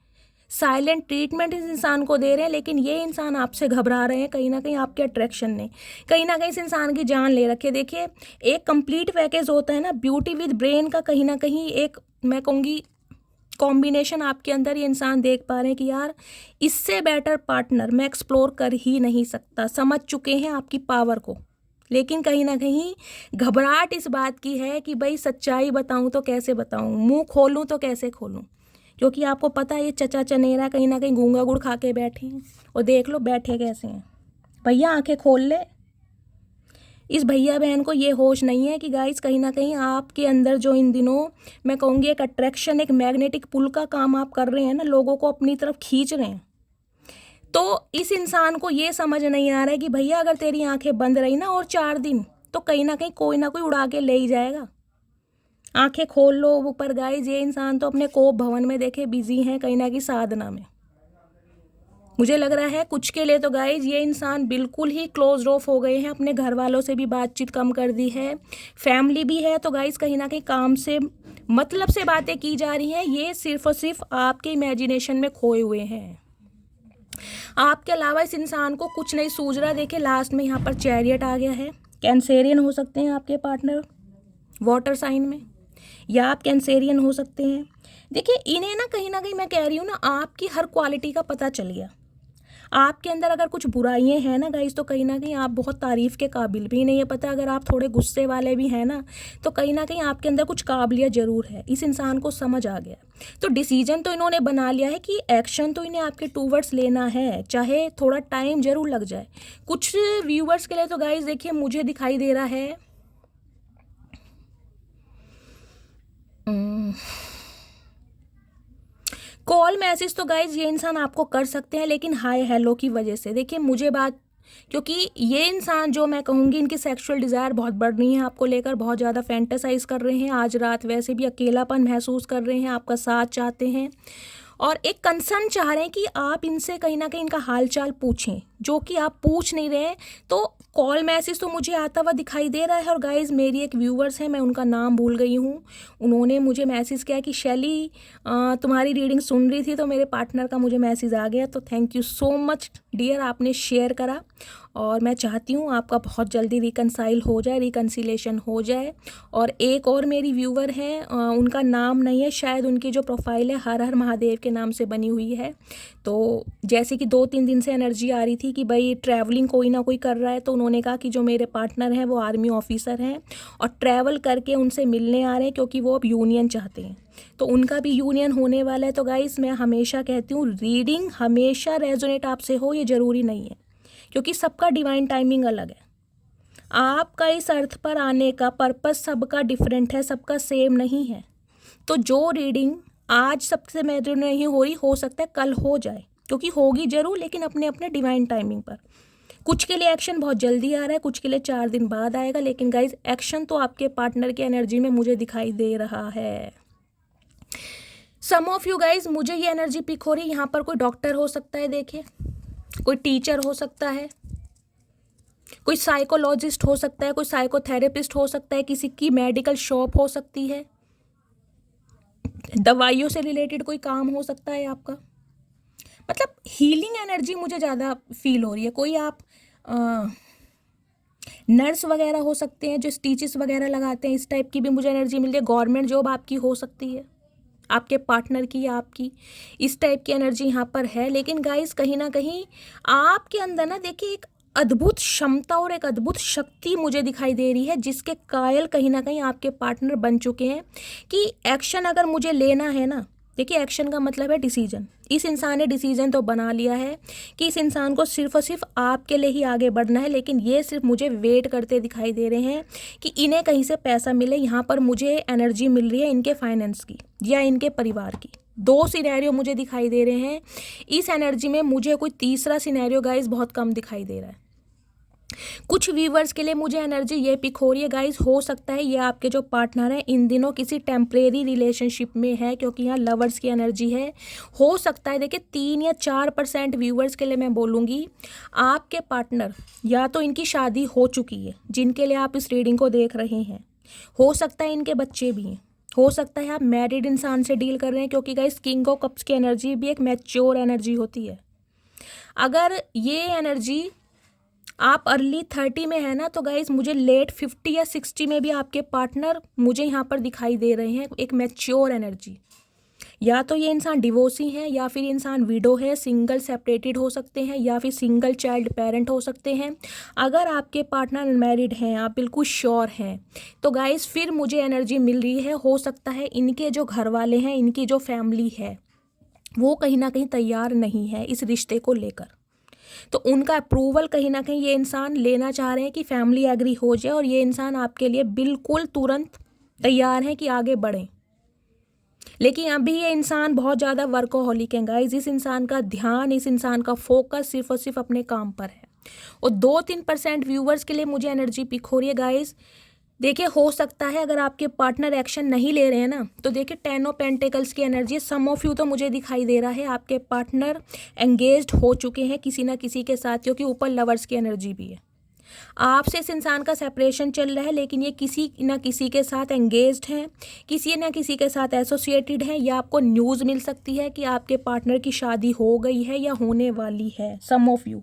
साइलेंट ट्रीटमेंट इस इंसान को दे रहे हैं, लेकिन ये इंसान आपसे घबरा रहे हैं। कहीं ना कहीं आपके अट्रैक्शन ने कहीं ना कहीं इस इंसान की जान ले रखी है। देखिए एक कंप्लीट पैकेज होता है ना ब्यूटी विद ब्रेन का, कहीं ना कहीं एक मैं कहूँगी कॉम्बिनेशन आपके अंदर ये इंसान देख पा रहे हैं कि यार इससे बेटर पार्टनर मैं एक्सप्लोर कर ही नहीं सकता। समझ चुके हैं आपकी पावर को, लेकिन कहीं ना कहीं घबराहट इस बात की है कि भाई सच्चाई बताऊं तो कैसे बताऊं, मुंह खोलूं तो कैसे खोलूं, क्योंकि आपको पता है ये चचा चनेरा कहीं ना कहीं गूंगा गुड़ खा के बैठे हैं। और देख लो बैठे कैसे हैं। भैया आंखें खोल ले। इस भैया बहन को ये होश नहीं है कि गाइस कहीं ना कहीं आपके अंदर जो इन दिनों मैं कहूँगी एक अट्रैक्शन, एक मैग्नेटिक पुल का काम आप कर रहे हैं ना, लोगों को अपनी तरफ खींच रहे हैं। तो इस इंसान को ये समझ नहीं आ रहा है कि भैया अगर तेरी आंखें बंद रही ना और 4 दिन, तो कहीं ना कहीं कोई ना कोई उड़ा के ले ही जाएगा। आंखें खोल लो ऊपर गाइस। ये इंसान तो अपने कोप भवन में देखे बिजी हैं, कहीं ना कहीं साधना में। मुझे लग रहा है कुछ के लिए तो गाइज ये इंसान बिल्कुल ही क्लोज ऑफ हो गए हैं, अपने घर वालों से भी बातचीत कम कर दी है, फैमिली भी है तो गाइज कहीं ना कहीं काम से मतलब से बातें की जा रही हैं। ये सिर्फ और सिर्फ आपके इमेजिनेशन में खोए हुए हैं, आपके अलावा इस इंसान को कुछ नहीं सूझ रहा। देखिए लास्ट में यहाँ पर चैरियट आ गया है। कैंसेरियन हो सकते हैं आपके पार्टनर, वाटर साइन में, या आप कैंसेरियन हो सकते हैं। देखिए इन्हें ना कहीं मैं कह रही हूँ ना, आपकी हर क्वालिटी का पता चल गया। आपके अंदर अगर कुछ बुराइयां हैं ना गाइस, तो कहीं ना कहीं आप बहुत तारीफ़ के काबिल भी नहीं है। पता अगर आप थोड़े गुस्से वाले भी हैं ना, तो कहीं ना कहीं आपके अंदर कुछ काबिलियत ज़रूर है। इस इंसान को समझ आ गया, तो डिसीजन तो इन्होंने बना लिया है कि एक्शन तो इन्हें आपके टूवर्ड्स लेना है, चाहे थोड़ा टाइम ज़रूर लग जाए। कुछ व्यूवर्स के लिए तो गाइस देखिए मुझे दिखाई दे रहा है कॉल मैसेज तो गाइज ये इंसान आपको कर सकते हैं, लेकिन हाय हेलो की वजह से। देखिए मुझे बात, क्योंकि ये इंसान जो मैं कहूँगी इनकी सेक्सुअल डिज़ायर बहुत बढ़ रही है आपको लेकर, बहुत ज़्यादा फैंटेसाइज कर रहे हैं। आज रात वैसे भी अकेलापन महसूस कर रहे हैं, आपका साथ चाहते हैं और एक कंसर्न चाह रहे हैं कि आप इनसे कहीं ना कहीं इनका हालचाल पूछें, जो कि आप पूछ नहीं रहे हैं। तो कॉल मैसेज तो मुझे आता हुआ दिखाई दे रहा है। और गाइज़ मेरी एक व्यूवर्स है, मैं उनका नाम भूल गई हूँ, उन्होंने मुझे मैसेज किया कि शैली तुम्हारी रीडिंग सुन रही थी तो मेरे पार्टनर का मुझे मैसेज आ गया। तो thank you so much dear, आपने शेयर करा और मैं चाहती हूँ आपका बहुत जल्दी रिकनसाइल हो जाए, रिकन्सिलेशन हो जाए। और एक और मेरी व्यूवर हैं, उनका नाम नहीं है, शायद उनकी जो प्रोफाइल है हर हर महादेव के नाम से बनी हुई है। तो जैसे कि 2-3 दिन से एनर्जी आ रही थी कि भाई ट्रैवलिंग कोई ना कोई कर रहा है, तो उन्होंने कहा कि जो मेरे पार्टनर हैं वो आर्मी ऑफिसर हैं और ट्रैवल करके उनसे मिलने आ रहे हैं, क्योंकि वो अब यूनियन चाहते हैं। तो उनका भी यूनियन होने वाला है। तो गाइस मैं हमेशा कहती हूँ रीडिंग हमेशा रेजोनेट आपसे हो, ये ज़रूरी नहीं है, क्योंकि सबका डिवाइन टाइमिंग अलग है। आपका इस अर्थ पर आने का पर्पस सबका डिफरेंट है, सबका सेम नहीं है। तो जो रीडिंग आज सबसे मेजर नहीं हो रही, हो सकता है कल हो जाए, क्योंकि होगी ज़रूर, लेकिन अपने अपने डिवाइन टाइमिंग पर। कुछ के लिए एक्शन बहुत जल्दी आ रहा है, कुछ के लिए 4 दिन बाद आएगा, लेकिन गाइज एक्शन तो आपके पार्टनर की एनर्जी में मुझे दिखाई दे रहा है। सम ऑफ यू गाइज, मुझे ये एनर्जी पिक हो रही है, यहाँ पर कोई डॉक्टर हो सकता है, देखिए कोई टीचर हो सकता है, कोई साइकोलॉजिस्ट हो सकता है, कोई साइकोथेरेपिस्ट हो सकता है, किसी की मेडिकल शॉप हो सकती है, दवाइयों से रिलेटेड कोई काम हो सकता है आपका। मतलब हीलिंग एनर्जी मुझे ज़्यादा फील हो रही है। कोई आप नर्स वगैरह हो सकते हैं जो स्टिचेस वगैरह लगाते हैं, इस टाइप की भी मुझे एनर्जी मिल रही है। गवर्नमेंट जॉब आपकी हो सकती है, आपके पार्टनर की या आपकी, इस टाइप की एनर्जी यहाँ पर है। लेकिन गाइस कहीं ना कहीं आपके अंदर ना देखिए एक अद्भुत क्षमता और एक अद्भुत शक्ति मुझे दिखाई दे रही है, जिसके कायल कहीं ना कहीं आपके पार्टनर बन चुके हैं कि एक्शन अगर मुझे लेना है ना, देखिए एक्शन का मतलब है डिसीजन। इस इंसान ने डिसीजन तो बना लिया है कि इस इंसान को सिर्फ और सिर्फ आपके लिए ही आगे बढ़ना है, लेकिन ये सिर्फ मुझे वेट करते दिखाई दे रहे हैं कि इन्हें कहीं से पैसा मिले। यहाँ पर मुझे एनर्जी मिल रही है इनके फाइनेंस की या इनके परिवार की। दो सिनेरियो मुझे दिखाई दे रहे हैं। इस एनर्जी में मुझे कोई तीसरा सिनेरियो गाइस बहुत कम दिखाई दे रहा है। कुछ व्यूवर्स के लिए मुझे एनर्जी ये पिक हो रही है गाइस, हो सकता है ये आपके जो पार्टनर हैं इन दिनों किसी टेम्परेरी रिलेशनशिप में है, क्योंकि यहाँ लवर्स की एनर्जी है। हो सकता है देखिए 3 या 4% व्यूवर्स के लिए मैं बोलूँगी आपके पार्टनर या तो इनकी शादी हो चुकी है जिनके लिए आप इस रीडिंग को देख रहे हैं। हो सकता है इनके बच्चे भी हैं। हो सकता है आप मैरिड इंसान से डील कर रहे हैं, क्योंकि गाइस किंग ऑफ कप्स की एनर्जी भी एक मैच्योर एनर्जी होती है। अगर ये एनर्जी आप अर्ली 30 में है ना, तो गाइज मुझे लेट 50 या 60 में भी आपके पार्टनर मुझे यहाँ पर दिखाई दे रहे हैं। एक मैच्योर एनर्जी। या तो ये इंसान डिवोर्सी है, या फिर इंसान विडो है, सिंगल सेपरेटेड हो सकते हैं, या फिर सिंगल चाइल्ड पेरेंट हो सकते हैं। अगर आपके पार्टनर अनमैरिड हैं, आप बिल्कुल श्योर हैं, तो गाइज फिर मुझे एनर्जी मिल रही है। हो सकता है इनके जो घर वाले हैं, इनकी जो फैमिली है, वो कहीं ना कहीं तैयार नहीं है इस रिश्ते को लेकर। तो उनका अप्रूवल कहीं ना कहीं ये इंसान लेना चाह रहे हैं कि फैमिली एग्री हो जाए, और ये इंसान आपके लिए बिल्कुल तुरंत तैयार है कि आगे बढ़ें। लेकिन अभी ये इंसान बहुत ज़्यादा वर्कोहॉलिक है गाइस। इस इंसान का ध्यान, इस इंसान का फोकस सिर्फ और सिर्फ अपने काम पर है। और 2-3% व्यूवर्स के लिए मुझे एनर्जी पिक हो रही है गाइस। देखिए हो सकता है अगर आपके पार्टनर एक्शन नहीं ले रहे हैं ना, तो देखिए 10 ऑफ पेंटिकल्स की एनर्जी है। सम ऑफ यू तो मुझे दिखाई दे रहा है आपके पार्टनर एंगेज्ड हो चुके हैं किसी ना किसी के साथ, क्योंकि ऊपर लवर्स की एनर्जी भी है। आपसे इस इंसान का सेपरेशन चल रहा है, लेकिन ये किसी ना किसी के साथ एंगेज्ड हैं, किसी ना किसी के साथ एसोसिएटेड हैं, या आपको न्यूज़ मिल सकती है कि आपके पार्टनर की शादी हो गई है या होने वाली है। सम ऑफ यू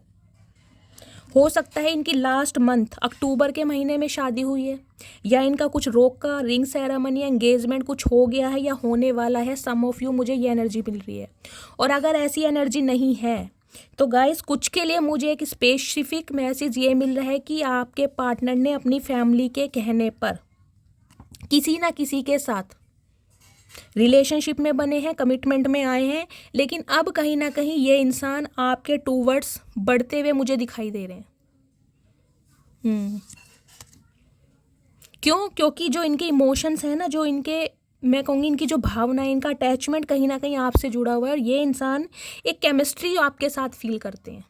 हो सकता है इनकी लास्ट मंथ अक्टूबर के महीने में शादी हुई है, या इनका कुछ रोक का रिंग सेरेमनी या एंगेजमेंट कुछ हो गया है या होने वाला है। सम ऑफ यू मुझे ये एनर्जी मिल रही है। और अगर ऐसी एनर्जी नहीं है तो गाइस कुछ के लिए मुझे एक स्पेसिफिक मैसेज ये मिल रहा है कि आपके पार्टनर ने अपनी फैमिली के कहने पर किसी ना किसी के साथ रिलेशनशिप में बने हैं, कमिटमेंट में आए हैं, लेकिन अब कहीं ना कहीं ये इंसान आपके टूवर्ड्स बढ़ते हुए मुझे दिखाई दे रहे हैं। क्यों? क्योंकि जो इनके इमोशंस हैं ना, जो इनके, मैं कहूँगी इनकी जो भावना है, इनका अटैचमेंट कहीं ना कहीं आपसे जुड़ा हुआ है, और ये इंसान एक केमिस्ट्री आपके साथ फील करते हैं।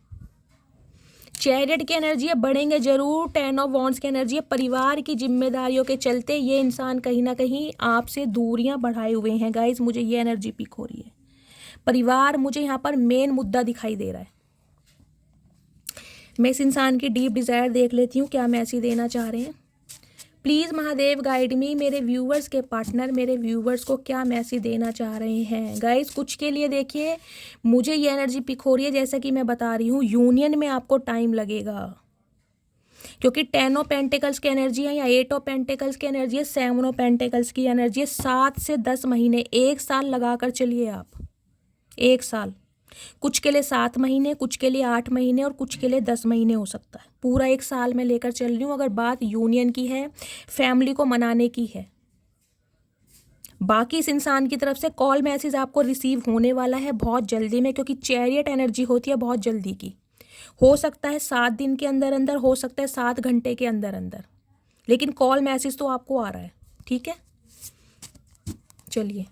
चैरियट की एनर्जी है, बढ़ेंगे जरूर। 10 ऑफ वॉन्ड्स की एनर्जी है, परिवार की जिम्मेदारियों के चलते ये इंसान कहीं ना कहीं आपसे दूरियां बढ़ाए हुए हैं गाइज। मुझे ये एनर्जी पिक हो रही है। परिवार मुझे यहाँ पर मेन मुद्दा दिखाई दे रहा है। मैं इस इंसान की डीप डिज़ायर देख लेती हूँ, क्या मैसेज देना चाह रहे हैं। प्लीज़ महादेव गाइड मी, मेरे व्यूवर्स के पार्टनर मेरे व्यूवर्स को क्या मैसेज देना चाह रहे हैं गाइस। कुछ के लिए देखिए मुझे ये एनर्जी पिक हो रही है, जैसा कि मैं बता रही हूँ, यूनियन में आपको टाइम लगेगा, क्योंकि 10 ऑफ पेंटिकल्स की एनर्जी है या 8 ऑफ पेंटिकल्स की एनर्जी है, 7 ऑफ पेंटिकल्स की एनर्जी है। 7 से 10 महीने, 1 साल लगा कर चलिए आप। 1 साल, कुछ के लिए 7 महीने, कुछ के लिए 8 महीने, और कुछ के लिए 10 महीने हो सकता है। पूरा 1 साल में लेकर चल रही हूँ। अगर बात यूनियन की है, फैमिली को मनाने की है। बाकी इस इंसान की तरफ से कॉल मैसेज आपको रिसीव होने वाला है बहुत जल्दी में, क्योंकि चैरियट एनर्जी होती है बहुत जल्दी की। हो सकता है 7 दिन के अंदर अंदर, हो सकता है 7 घंटे के अंदर अंदर, लेकिन कॉल मैसेज तो आपको आ रहा है। ठीक है, चलिए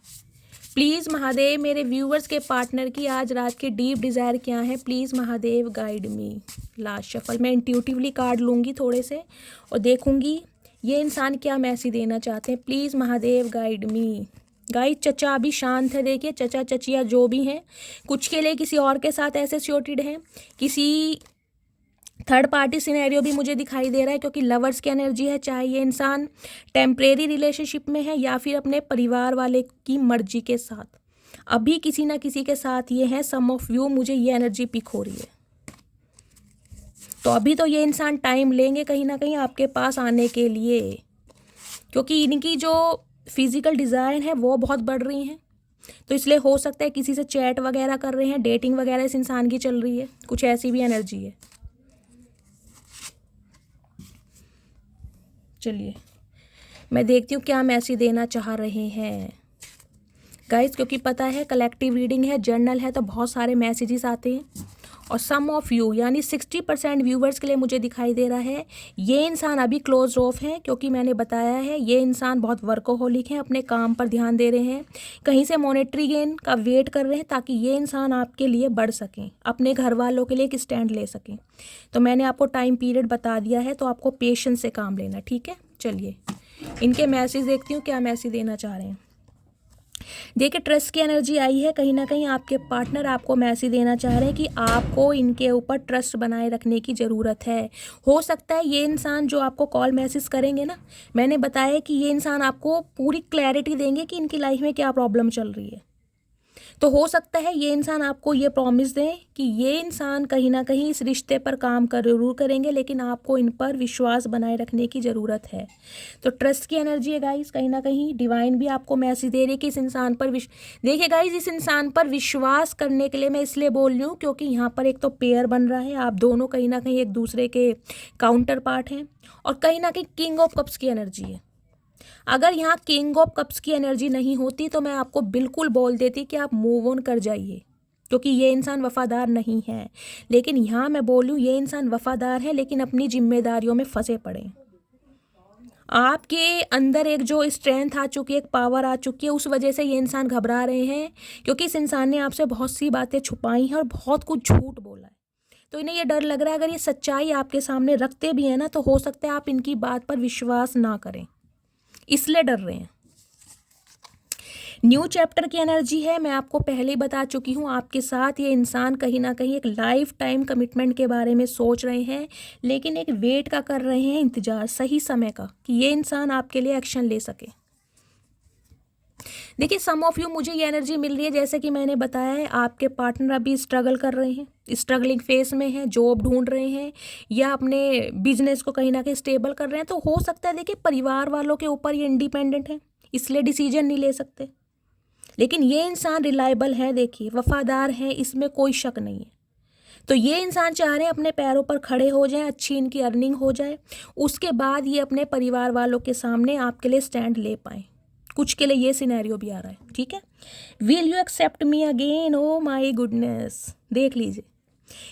प्लीज़ महादेव मेरे व्यूवर्स के पार्टनर की आज रात की डीप डिज़ायर क्या है। Please Mahadev guide me. Last shuffle मैं इंट्यूटिवली कार्ड लूँगी थोड़े से और देखूँगी ये इंसान क्या मैसेज देना चाहते हैं। Please Mahadev guide me. Guys चचा अभी शांत है। देखिए चचा चचिया जो भी हैं, कुछ के लिए किसी और के साथ एसोसिएटेड हैं, किसी थर्ड पार्टी सिनेरियो भी मुझे दिखाई दे रहा है, क्योंकि लवर्स की एनर्जी है। चाहे ये इंसान टेम्परेरी रिलेशनशिप में है या फिर अपने परिवार वाले की मर्जी के साथ, अभी किसी ना किसी के साथ ये है। सम ऑफ यू मुझे ये एनर्जी पिक हो रही है। तो अभी तो ये इंसान टाइम लेंगे कहीं ना कहीं आपके पास आने के लिए, क्योंकि इनकी जो फिजिकल डिज़ायर है वो बहुत बढ़ रही हैं। तो इसलिए हो सकता है किसी से चैट वगैरह कर रहे हैं, डेटिंग वगैरह इस इंसान की चल रही है, कुछ ऐसी भी एनर्जी है। चलिए मैं देखती हूँ क्या मैसेज देना चाह रहे हैं। गाइज, क्योंकि पता है कलेक्टिव रीडिंग है, जर्नल है, तो बहुत सारे मैसेजेस आते हैं और सम ऑफ यू यानी 60% व्यूवर्स के लिए मुझे दिखाई दे रहा है ये इंसान अभी क्लोज ऑफ है, क्योंकि मैंने बताया है ये इंसान बहुत वर्कोहोलिक है, अपने काम पर ध्यान दे रहे हैं, कहीं से मॉनेटरी गेन का वेट कर रहे हैं ताकि ये इंसान आपके लिए बढ़ सकें, अपने घर वालों के लिए एक स्टैंड ले सकें। तो मैंने आपको टाइम पीरियड बता दिया है, तो आपको पेशेंस से काम लेना, ठीक है। चलिए इनके मैसेज देखती हूँ क्या मैसेज देना चाह रहे हैं। देखिए, ट्रस्ट की एनर्जी आई है, कहीं ना कहीं आपके पार्टनर आपको मैसेज देना चाह रहे हैं कि आपको इनके ऊपर ट्रस्ट बनाए रखने की ज़रूरत है। हो सकता है ये इंसान जो आपको कॉल मैसेज करेंगे ना, मैंने बताया कि ये इंसान आपको पूरी क्लैरिटी देंगे कि इनकी लाइफ में क्या प्रॉब्लम चल रही है। तो हो सकता है ये इंसान आपको ये प्रॉमिस दें कि ये इंसान कहीं ना कहीं इस रिश्ते पर काम जरूर करेंगे, लेकिन आपको इन पर विश्वास बनाए रखने की ज़रूरत है। तो ट्रस्ट की एनर्जी है गाइस, कहीं ना कहीं डिवाइन भी आपको मैसेज दे रही है कि इस इंसान पर देखिए गाइस, इस इंसान पर विश्वास करने के लिए मैं इसलिए बोल रही हूँ क्योंकि यहाँ पर एक तो पेयर बन रहा है, आप दोनों कहीं ना कहीं एक दूसरे के काउंटर पार्ट हैं, और कहीं ना कहीं किंग ऑफ कप्स की एनर्जी है। अगर यहाँ किंग ऑफ कप्स की एनर्जी नहीं होती तो मैं आपको बिल्कुल बोल देती कि आप मूव ऑन कर जाइए, क्योंकि ये इंसान वफादार नहीं है। लेकिन यहाँ मैं बोलूँ ये इंसान वफादार है, लेकिन अपनी जिम्मेदारियों में फंसे पड़े। आपके अंदर एक जो स्ट्रेंथ आ चुकी है, एक पावर आ चुकी है, उस वजह से ये इंसान घबरा रहे हैं, क्योंकि इस इंसान ने आपसे बहुत सी बातें छुपाई हैं और बहुत कुछ झूठ बोला है। तो इन्हें ये डर लग रहा है अगर ये सच्चाई आपके सामने रखते भी हैं ना, तो हो सकता है आप इनकी बात पर विश्वास ना करें, इसलिए डर रहे हैं। न्यू चैप्टर की एनर्जी है, मैं आपको पहले ही बता चुकी हूँ, आपके साथ ये इंसान कहीं ना कहीं एक लाइफ टाइम कमिटमेंट के बारे में सोच रहे हैं, लेकिन एक वेट का कर रहे हैं, इंतजार सही समय का कि ये इंसान आपके लिए एक्शन ले सके। देखिए, सम ऑफ यू मुझे ये एनर्जी मिल रही है, जैसे कि मैंने बताया है आपके पार्टनर अभी स्ट्रगल कर रहे हैं, स्ट्रगलिंग फेस में है, जॉब ढूंढ रहे हैं या अपने बिजनेस को कहीं ना कहीं स्टेबल कर रहे हैं। तो हो सकता है देखिए परिवार वालों के ऊपर ये इंडिपेंडेंट है, इसलिए डिसीजन नहीं ले सकते, लेकिन ये इंसान रिलायबल है, देखिए वफादार है, इसमें कोई शक नहीं है। तो ये इंसान चाह रहे हैं अपने पैरों पर खड़े हो जाएं, अच्छी इनकी अर्निंग हो जाए, उसके बाद ये अपने परिवार वालों के सामने आपके लिए स्टैंड ले पाएँ। कुछ के लिए ये सिनेरियो भी आ रहा है, ठीक है। Will you accept me again, oh my goodness. देख लीजिए,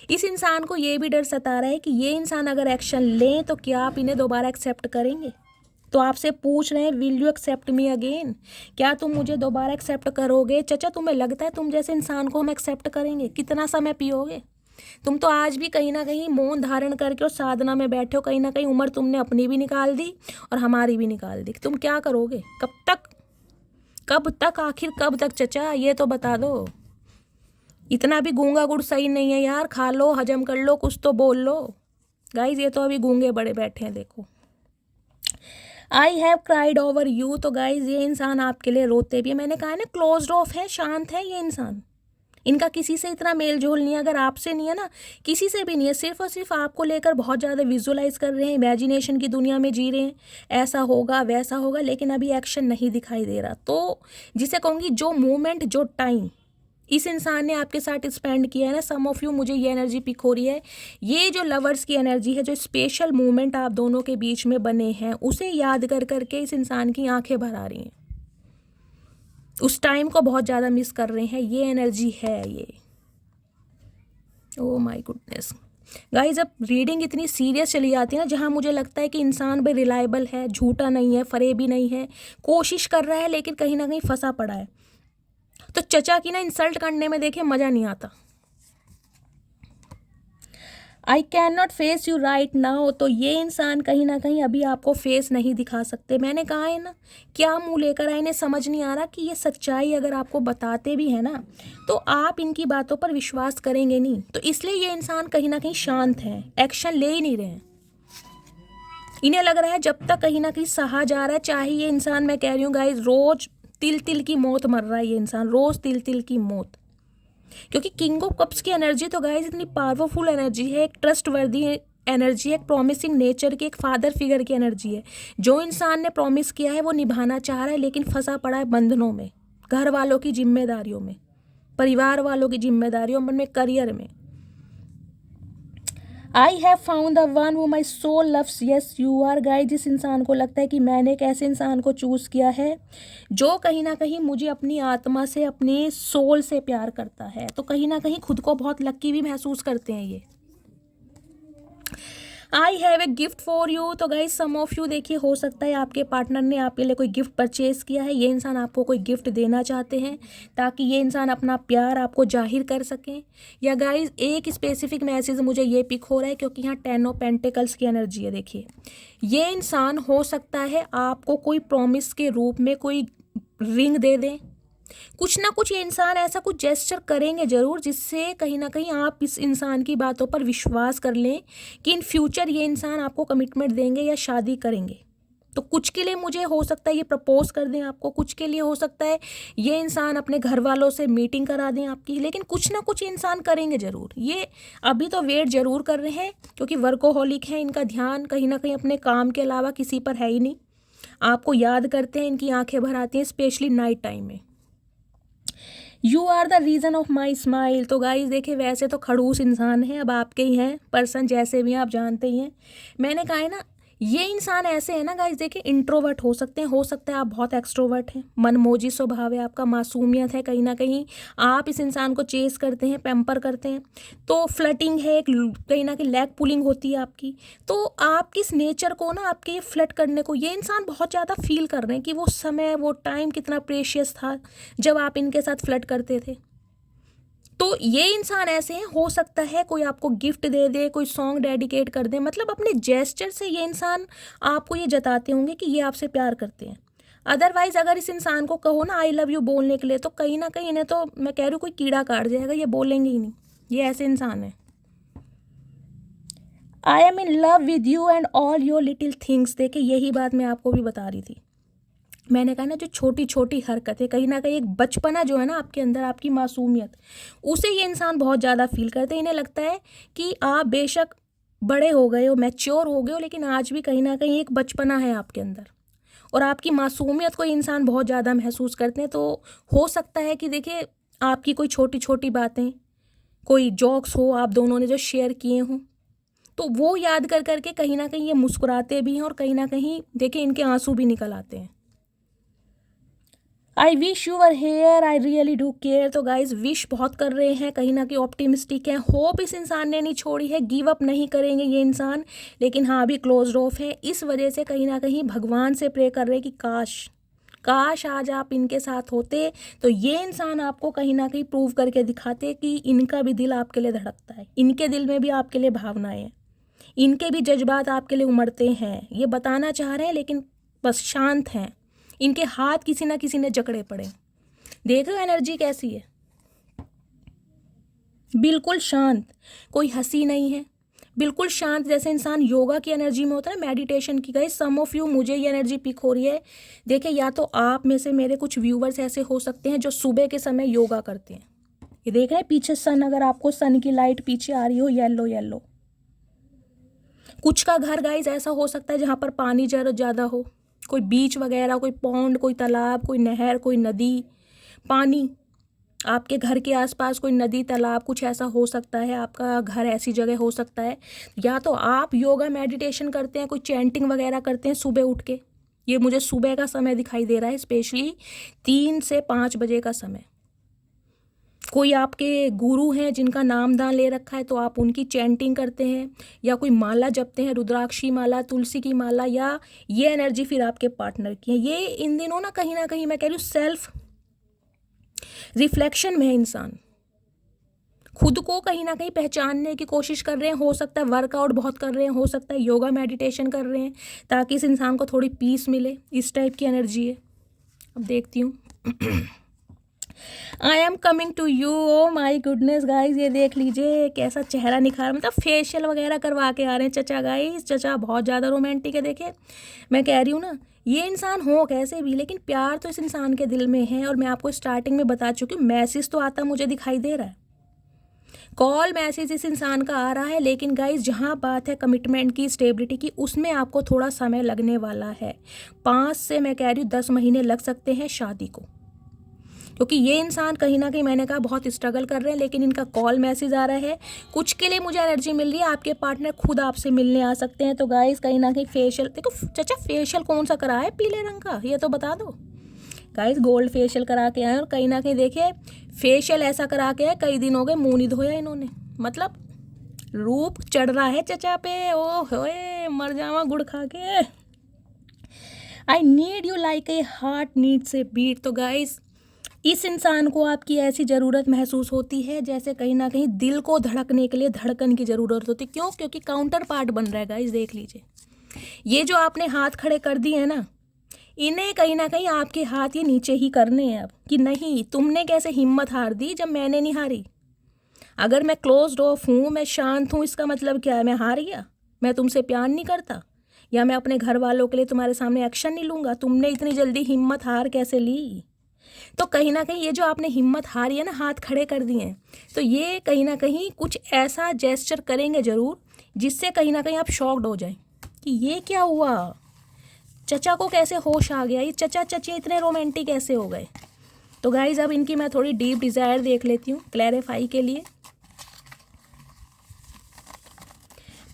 इस इंसान को ये भी डर सता रहा है कि ये इंसान अगर एक्शन लें तो क्या आप इन्हें दोबारा एक्सेप्ट करेंगे। तो आपसे पूछ रहे हैं will you accept me again, क्या तुम मुझे दोबारा एक्सेप्ट करोगे। चचा, तुम्हें लगता है तुम जैसे इंसान को हम एक्सेप्ट करेंगे? कितना समय पियोगे तुम? तो आज भी कहीं ना कहीं मौन धारण करके और साधना में बैठे हो, कहीं ना कहीं उम्र तुमने अपनी भी निकाल दी और हमारी भी निकाल दी। तुम क्या करोगे? कब तक आखिर कब तक चचा, ये तो बता दो। इतना भी गूंगा गुड़ सही नहीं है यार, खा लो, हजम कर लो, कुछ तो बोल लो। गाइज, ये तो अभी गूंगे बड़े बैठे हैं, देखो। I have cried over you. तो गाइज, ये इंसान आपके लिए रोते भी है, मैंने कहा ना क्लोज्ड ऑफ है, शांत है ये इंसान, इनका किसी से इतना मेल जोल नहीं है। अगर आपसे नहीं है ना, किसी से भी नहीं है, सिर्फ और सिर्फ आपको लेकर बहुत ज़्यादा विजुअलाइज कर रहे हैं, इमेजिनेशन की दुनिया में जी रहे हैं, ऐसा होगा वैसा होगा, लेकिन अभी एक्शन नहीं दिखाई दे रहा। तो जिसे कहूँगी जो मोमेंट, जो टाइम इस इंसान ने आपके साथ स्पेंड किया है ना, सम ऑफ यू मुझे ये एनर्जी पिक हो रही है, ये जो लवर्स की एनर्जी है, जो स्पेशल मोमेंट आप दोनों के बीच में बने हैं, उसे याद कर करके इस इंसान की आंखें भर आ रही हैं, उस टाइम को बहुत ज़्यादा मिस कर रहे हैं। ये एनर्जी है ये। ओह माय गुडनेस गाइस, अब रीडिंग इतनी सीरियस चली जाती है ना, जहाँ मुझे लगता है कि इंसान भी रिलायबल है, झूठा नहीं है, फरेबी नहीं है, कोशिश कर रहा है लेकिन कहीं ना कहीं फंसा पड़ा है। तो चचा की ना इंसल्ट करने में देखिए मज़ा नहीं आता। I can not face you right now. तो ये इंसान कहीं ना कहीं अभी आपको फेस नहीं दिखा सकते। मैंने कहा है ना, क्या मुंह लेकर आए, इन्हें समझ नहीं आ रहा कि ये सच्चाई अगर आपको बताते भी हैं ना, तो आप इनकी बातों पर विश्वास करेंगे नहीं। तो इसलिए ये इंसान कहीं ना कहीं शांत है, एक्शन ले ही नहीं रहे हैं। इन्हें लग रहा है जब तक कहीं ना कहीं सहा जा रहा है, चाहे ये इंसान, मैं कह रही हूँ गाइज, रोज तिल तिल की मौत मर रहा है ये इंसान, रोज तिल तिल की मौत। क्योंकि किंग ऑफ कप्स की एनर्जी तो गाइज इतनी पावरफुल एनर्जी है, एक ट्रस्ट वर्दी एनर्जी है, एक प्रॉमिसिंग नेचर की, एक फादर फिगर की एनर्जी है। जो इंसान ने प्रॉमिस किया है वो निभाना चाह रहा है, लेकिन फंसा पड़ा है बंधनों में, घर वालों की जिम्मेदारियों में, परिवार वालों की जिम्मेदारियों में, करियर में। I have found the one who my soul loves, yes you are guys. जिस इंसान को लगता है कि मैंने एक ऐसे इंसान को चूज़ किया है जो कहीं ना कहीं मुझे अपनी आत्मा से, अपने सोल से प्यार करता है, तो कहीं ना कहीं खुद को बहुत लक्की भी महसूस करते हैं ये। I have a gift for you, तो गाइज सम ऑफ यू देखिए, हो सकता है आपके पार्टनर ने आपके लिए कोई गिफ्ट परचेज किया है। ये इंसान आपको कोई गिफ्ट देना चाहते हैं ताकि ये इंसान अपना प्यार आपको जाहिर कर सकें। या गाइज एक स्पेसिफिक मैसेज मुझे ये पिक हो रहा है क्योंकि यहाँ 10 ऑफ पेंटिकल्स की एनर्जी है। देखिए ये इंसान हो सकता है आपको कोई प्रॉमिस के रूप में कोई रिंग दे दें, कुछ ना कुछ ये इंसान ऐसा कुछ जेस्चर करेंगे ज़रूर जिससे कहीं ना कहीं आप इस इंसान की बातों पर विश्वास कर लें कि इन फ्यूचर ये इंसान आपको कमिटमेंट देंगे या शादी करेंगे। तो कुछ के लिए मुझे हो सकता है ये प्रपोज कर दें आपको, कुछ के लिए हो सकता है ये इंसान अपने घर वालों से मीटिंग करा दें आपकी, लेकिन कुछ ना कुछ इंसान करेंगे ज़रूर। ये अभी तो वेट ज़रूर कर रहे हैं क्योंकि वर्कोहॉलिक हैं, इनका ध्यान कहीं ना कहीं अपने काम के अलावा किसी पर है ही नहीं। आपको याद करते हैं, इनकी आंखें भर आती हैं, स्पेशली नाइट टाइम में। You are the reason of my smile, तो गाइस देखिए वैसे तो खड़ूस इंसान है, अब आपके ही हैं पर्सन, जैसे भी आप जानते ही हैं। मैंने कहा है ना, ये इंसान ऐसे है ना गाइस, देखिए इंट्रोवर्ट हो सकते हैं, हो सकता है आप बहुत एक्सट्रोवर्ट हैं, मनमोजी स्वभाव है आपका, मासूमियत है, कहीं ना कहीं आप इस इंसान को चेस करते हैं, पैम्पर करते हैं, तो फ्लर्टिंग है, कहीं ना कहीं लैग पुलिंग होती है आपकी। तो आप किस नेचर को ना, आपके ये फ्लर्ट करने को ये इंसान बहुत ज़्यादा फील कर रहे हैं कि वो समय, वो टाइम कितना प्रेशियस था जब आप इनके साथ फ्लर्ट करते थे। तो ये इंसान ऐसे हैं, हो सकता है कोई आपको गिफ्ट दे दे, कोई सॉन्ग डेडिकेट कर दे, मतलब अपने जेस्चर से ये इंसान आपको ये जताते होंगे कि ये आपसे प्यार करते हैं। अदरवाइज अगर इस इंसान को कहो ना आई लव यू बोलने के लिए, तो कहीं ना कहीं इन्हें, तो मैं कह रही हूँ कोई कीड़ा काट जाएगा, ये बोलेंगे ही नहीं, ये ऐसे इंसान है। I am in love with you and all your little things, देखिए यही बात मैं आपको भी बता रही थी। मैंने कहा ना, जो छोटी छोटी हरकतें, कहीं ना कहीं एक बचपना जो है ना आपके अंदर, आपकी मासूमियत, उसे ये इंसान बहुत ज़्यादा फील करते हैं। इन्हें लगता है कि आप बेशक बड़े हो गए हो, मैच्योर हो गए हो, लेकिन आज भी कहीं ना कहीं एक बचपना है आपके अंदर, और आपकी मासूमियत को इंसान बहुत ज़्यादा महसूस करते हैं। तो हो सकता है कि देखिए आपकी कोई छोटी छोटी बातें, कोई जॉक्स हो आप दोनों ने जो शेयर किए हों, तो वो याद कर करके कहीं ना कहीं ये मुस्कुराते भी हैं, और कहीं ना कहीं देखिए इनके आंसू भी निकल आते हैं। I wish you are here, I really do care, तो गाइज विश बहुत कर रहे हैं, कहीं ना कहीं ऑप्टिमिस्टिक हैं, होप इस इंसान ने नहीं छोड़ी है, गिव अप नहीं करेंगे ये इंसान, लेकिन हाँ अभी क्लोज ऑफ है। इस वजह से कहीं ना कहीं भगवान से प्रे कर रहे हैं कि काश आज आप इनके साथ होते, तो ये इंसान आपको कहीं ना कहीं प्रूव करके दिखाते कि इनका भी दिल आपके लिए धड़कता है, इनके दिल में भी आपके लिए भावनाएं हैं, इनके भी जज्बात आपके लिए उमड़ते हैं, ये बताना चाह रहे हैं लेकिन बस शांत हैं, इनके हाथ किसी ना किसी ने जकड़े पड़े। देख रहे हो एनर्जी कैसी है, बिल्कुल शांत, कोई हंसी नहीं है, बिल्कुल शांत, जैसे इंसान योगा की एनर्जी में होता है, मेडिटेशन की। गई सम ऑफ यू, मुझे ये एनर्जी पिक हो रही है। देखिए या तो आप में से मेरे कुछ व्यूवर्स ऐसे हो सकते हैं जो सुबह के समय योगा करते हैं। ये देख रहे हैं पीछे सन, अगर आपको सन की लाइट पीछे आ रही हो येलो येलो, कुछ का घर गाइज ऐसा हो सकता है जहाँ पर पानी ज़्यादा हो, कोई बीच वगैरह, कोई पॉन्ड, कोई तालाब, कोई नहर, कोई नदी, पानी आपके घर के आसपास, कोई नदी तालाब, कुछ ऐसा हो सकता है, आपका घर ऐसी जगह हो सकता है। या तो आप योगा मेडिटेशन करते हैं, कोई चैंटिंग वगैरह करते हैं सुबह उठ के, ये मुझे सुबह का समय दिखाई दे रहा है, स्पेशली 3 से 5 बजे का समय। कोई आपके गुरु हैं जिनका नामदान ले रखा है, तो आप उनकी चैंटिंग करते हैं, या कोई माला जपते हैं, रुद्राक्षी माला, तुलसी की माला, या ये एनर्जी फिर आपके पार्टनर की है। ये इन दिनों ना कहीं मैं कह रही हूँ सेल्फ रिफ्लेक्शन में है इंसान, खुद को कहीं ना कहीं पहचानने की कोशिश कर रहे हैं। हो सकता है वर्कआउट बहुत कर रहे हैं, हो सकता है योगा मेडिटेशन कर रहे हैं ताकि इस इंसान को थोड़ी पीस मिले, इस टाइप की एनर्जी है। अब देखती हूँ। I am coming to you, oh my goodness guys, ये देख लीजिए कैसा चेहरा निखार, मतलब फेशियल वगैरह करवा के आ रहे हैं चचा। गाइज चचा बहुत ज़्यादा रोमांटिक है। देखे मैं कह रही हूँ ना, ये इंसान हो कैसे भी, लेकिन प्यार तो इस इंसान के दिल में है। और मैं आपको स्टार्टिंग में बता चुकी हूँ, मैसेज तो आता मुझे दिखाई दे रहा है, कॉल मैसेज इस इंसान का आ रहा है, लेकिन गाइज जहाँ बात है कमिटमेंट की, स्टेबिलिटी की, उसमें आपको थोड़ा समय लगने वाला है। 5 से मैं कह रही हूँ 10 महीने लग सकते हैं शादी को। क्योंकि ये इंसान कहीं ना कहीं मैंने कहा बहुत स्ट्रगल कर रहे हैं, लेकिन इनका कॉल मैसेज आ रहा है, कुछ के लिए मुझे एनर्जी मिल रही है, आपके पार्टनर खुद आपसे मिलने आ सकते हैं। तो गाइस कहीं ना कहीं फेशियल, देखो चाचा फेशियल कौन सा करा है पीले रंग का, ये तो बता दो। गाइस गोल्ड फेशियल करा के आए और कहीं ना कहीं देखिए फेशियल ऐसा करा के आए, कई दिन हो गए मुँह नहीं धोया इन्होंने, मतलब रूप चढ़ रहा है चचा पे। ओ होए मर जावा गुड़ खा के। I need you like a heart needs a beat. तो गाइस इस इंसान को आपकी ऐसी ज़रूरत महसूस होती है जैसे कहीं ना कहीं दिल को धड़कने के लिए धड़कन की ज़रूरत होती है। क्यों? क्योंकि काउंटर पार्ट बन रहा है गाइस, देख लीजिए ये जो आपने हाथ खड़े कर दिए हैं ना, इन्हें कहीं ना कहीं आपके हाथ ये नीचे ही करने हैं अब, कि नहीं तुमने कैसे हिम्मत हार दी जब मैंने नहीं हारी। अगर मैं क्लोज्ड ऑफ हूँ, मैं शांत हूँ, इसका मतलब क्या है? मैं हार गया, मैं तुमसे प्यार नहीं करता, या मैं अपने घर वालों के लिए तुम्हारे सामने एक्शन नहीं लूँगा। तुमने इतनी जल्दी हिम्मत हार कैसे ली? तो कहीं ना कहीं ये जो आपने हिम्मत हारी है ना, हाथ खड़े कर दिए हैं, तो ये कहीं ना कहीं कुछ ऐसा जेस्चर करेंगे ज़रूर जिससे कहीं ना कहीं आप शॉक्ड हो जाएं कि ये क्या हुआ, चचा को कैसे होश आ गया, ये चचा चची इतने रोमांटिक कैसे हो गए। तो गाइज अब इनकी मैं थोड़ी डीप डिज़ायर देख लेती हूँ क्लैरिफाई के लिए।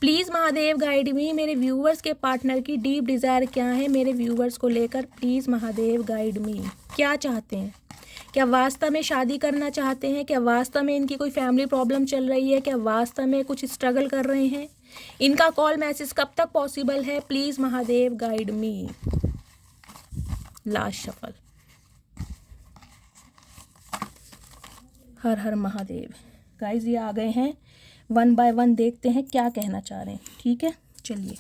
प्लीज़ महादेव गाइड मी, मेरे व्यूवर्स के पार्टनर की डीप डिज़ायर क्या है मेरे व्यूवर्स को लेकर, प्लीज़ महादेव गाइड मी। क्या चाहते हैं? क्या वास्तव में शादी करना चाहते हैं? क्या वास्तव में इनकी कोई फैमिली प्रॉब्लम चल रही है? क्या वास्तव में कुछ स्ट्रगल कर रहे हैं? इनका कॉल मैसेज कब तक पॉसिबल है? Please Mahadev guide me. Last shuffle. Her her Mahadev. Guys ये आ गए हैं, वन बाय वन देखते हैं क्या कहना चाह रहे हैं। ठीक है चलिए।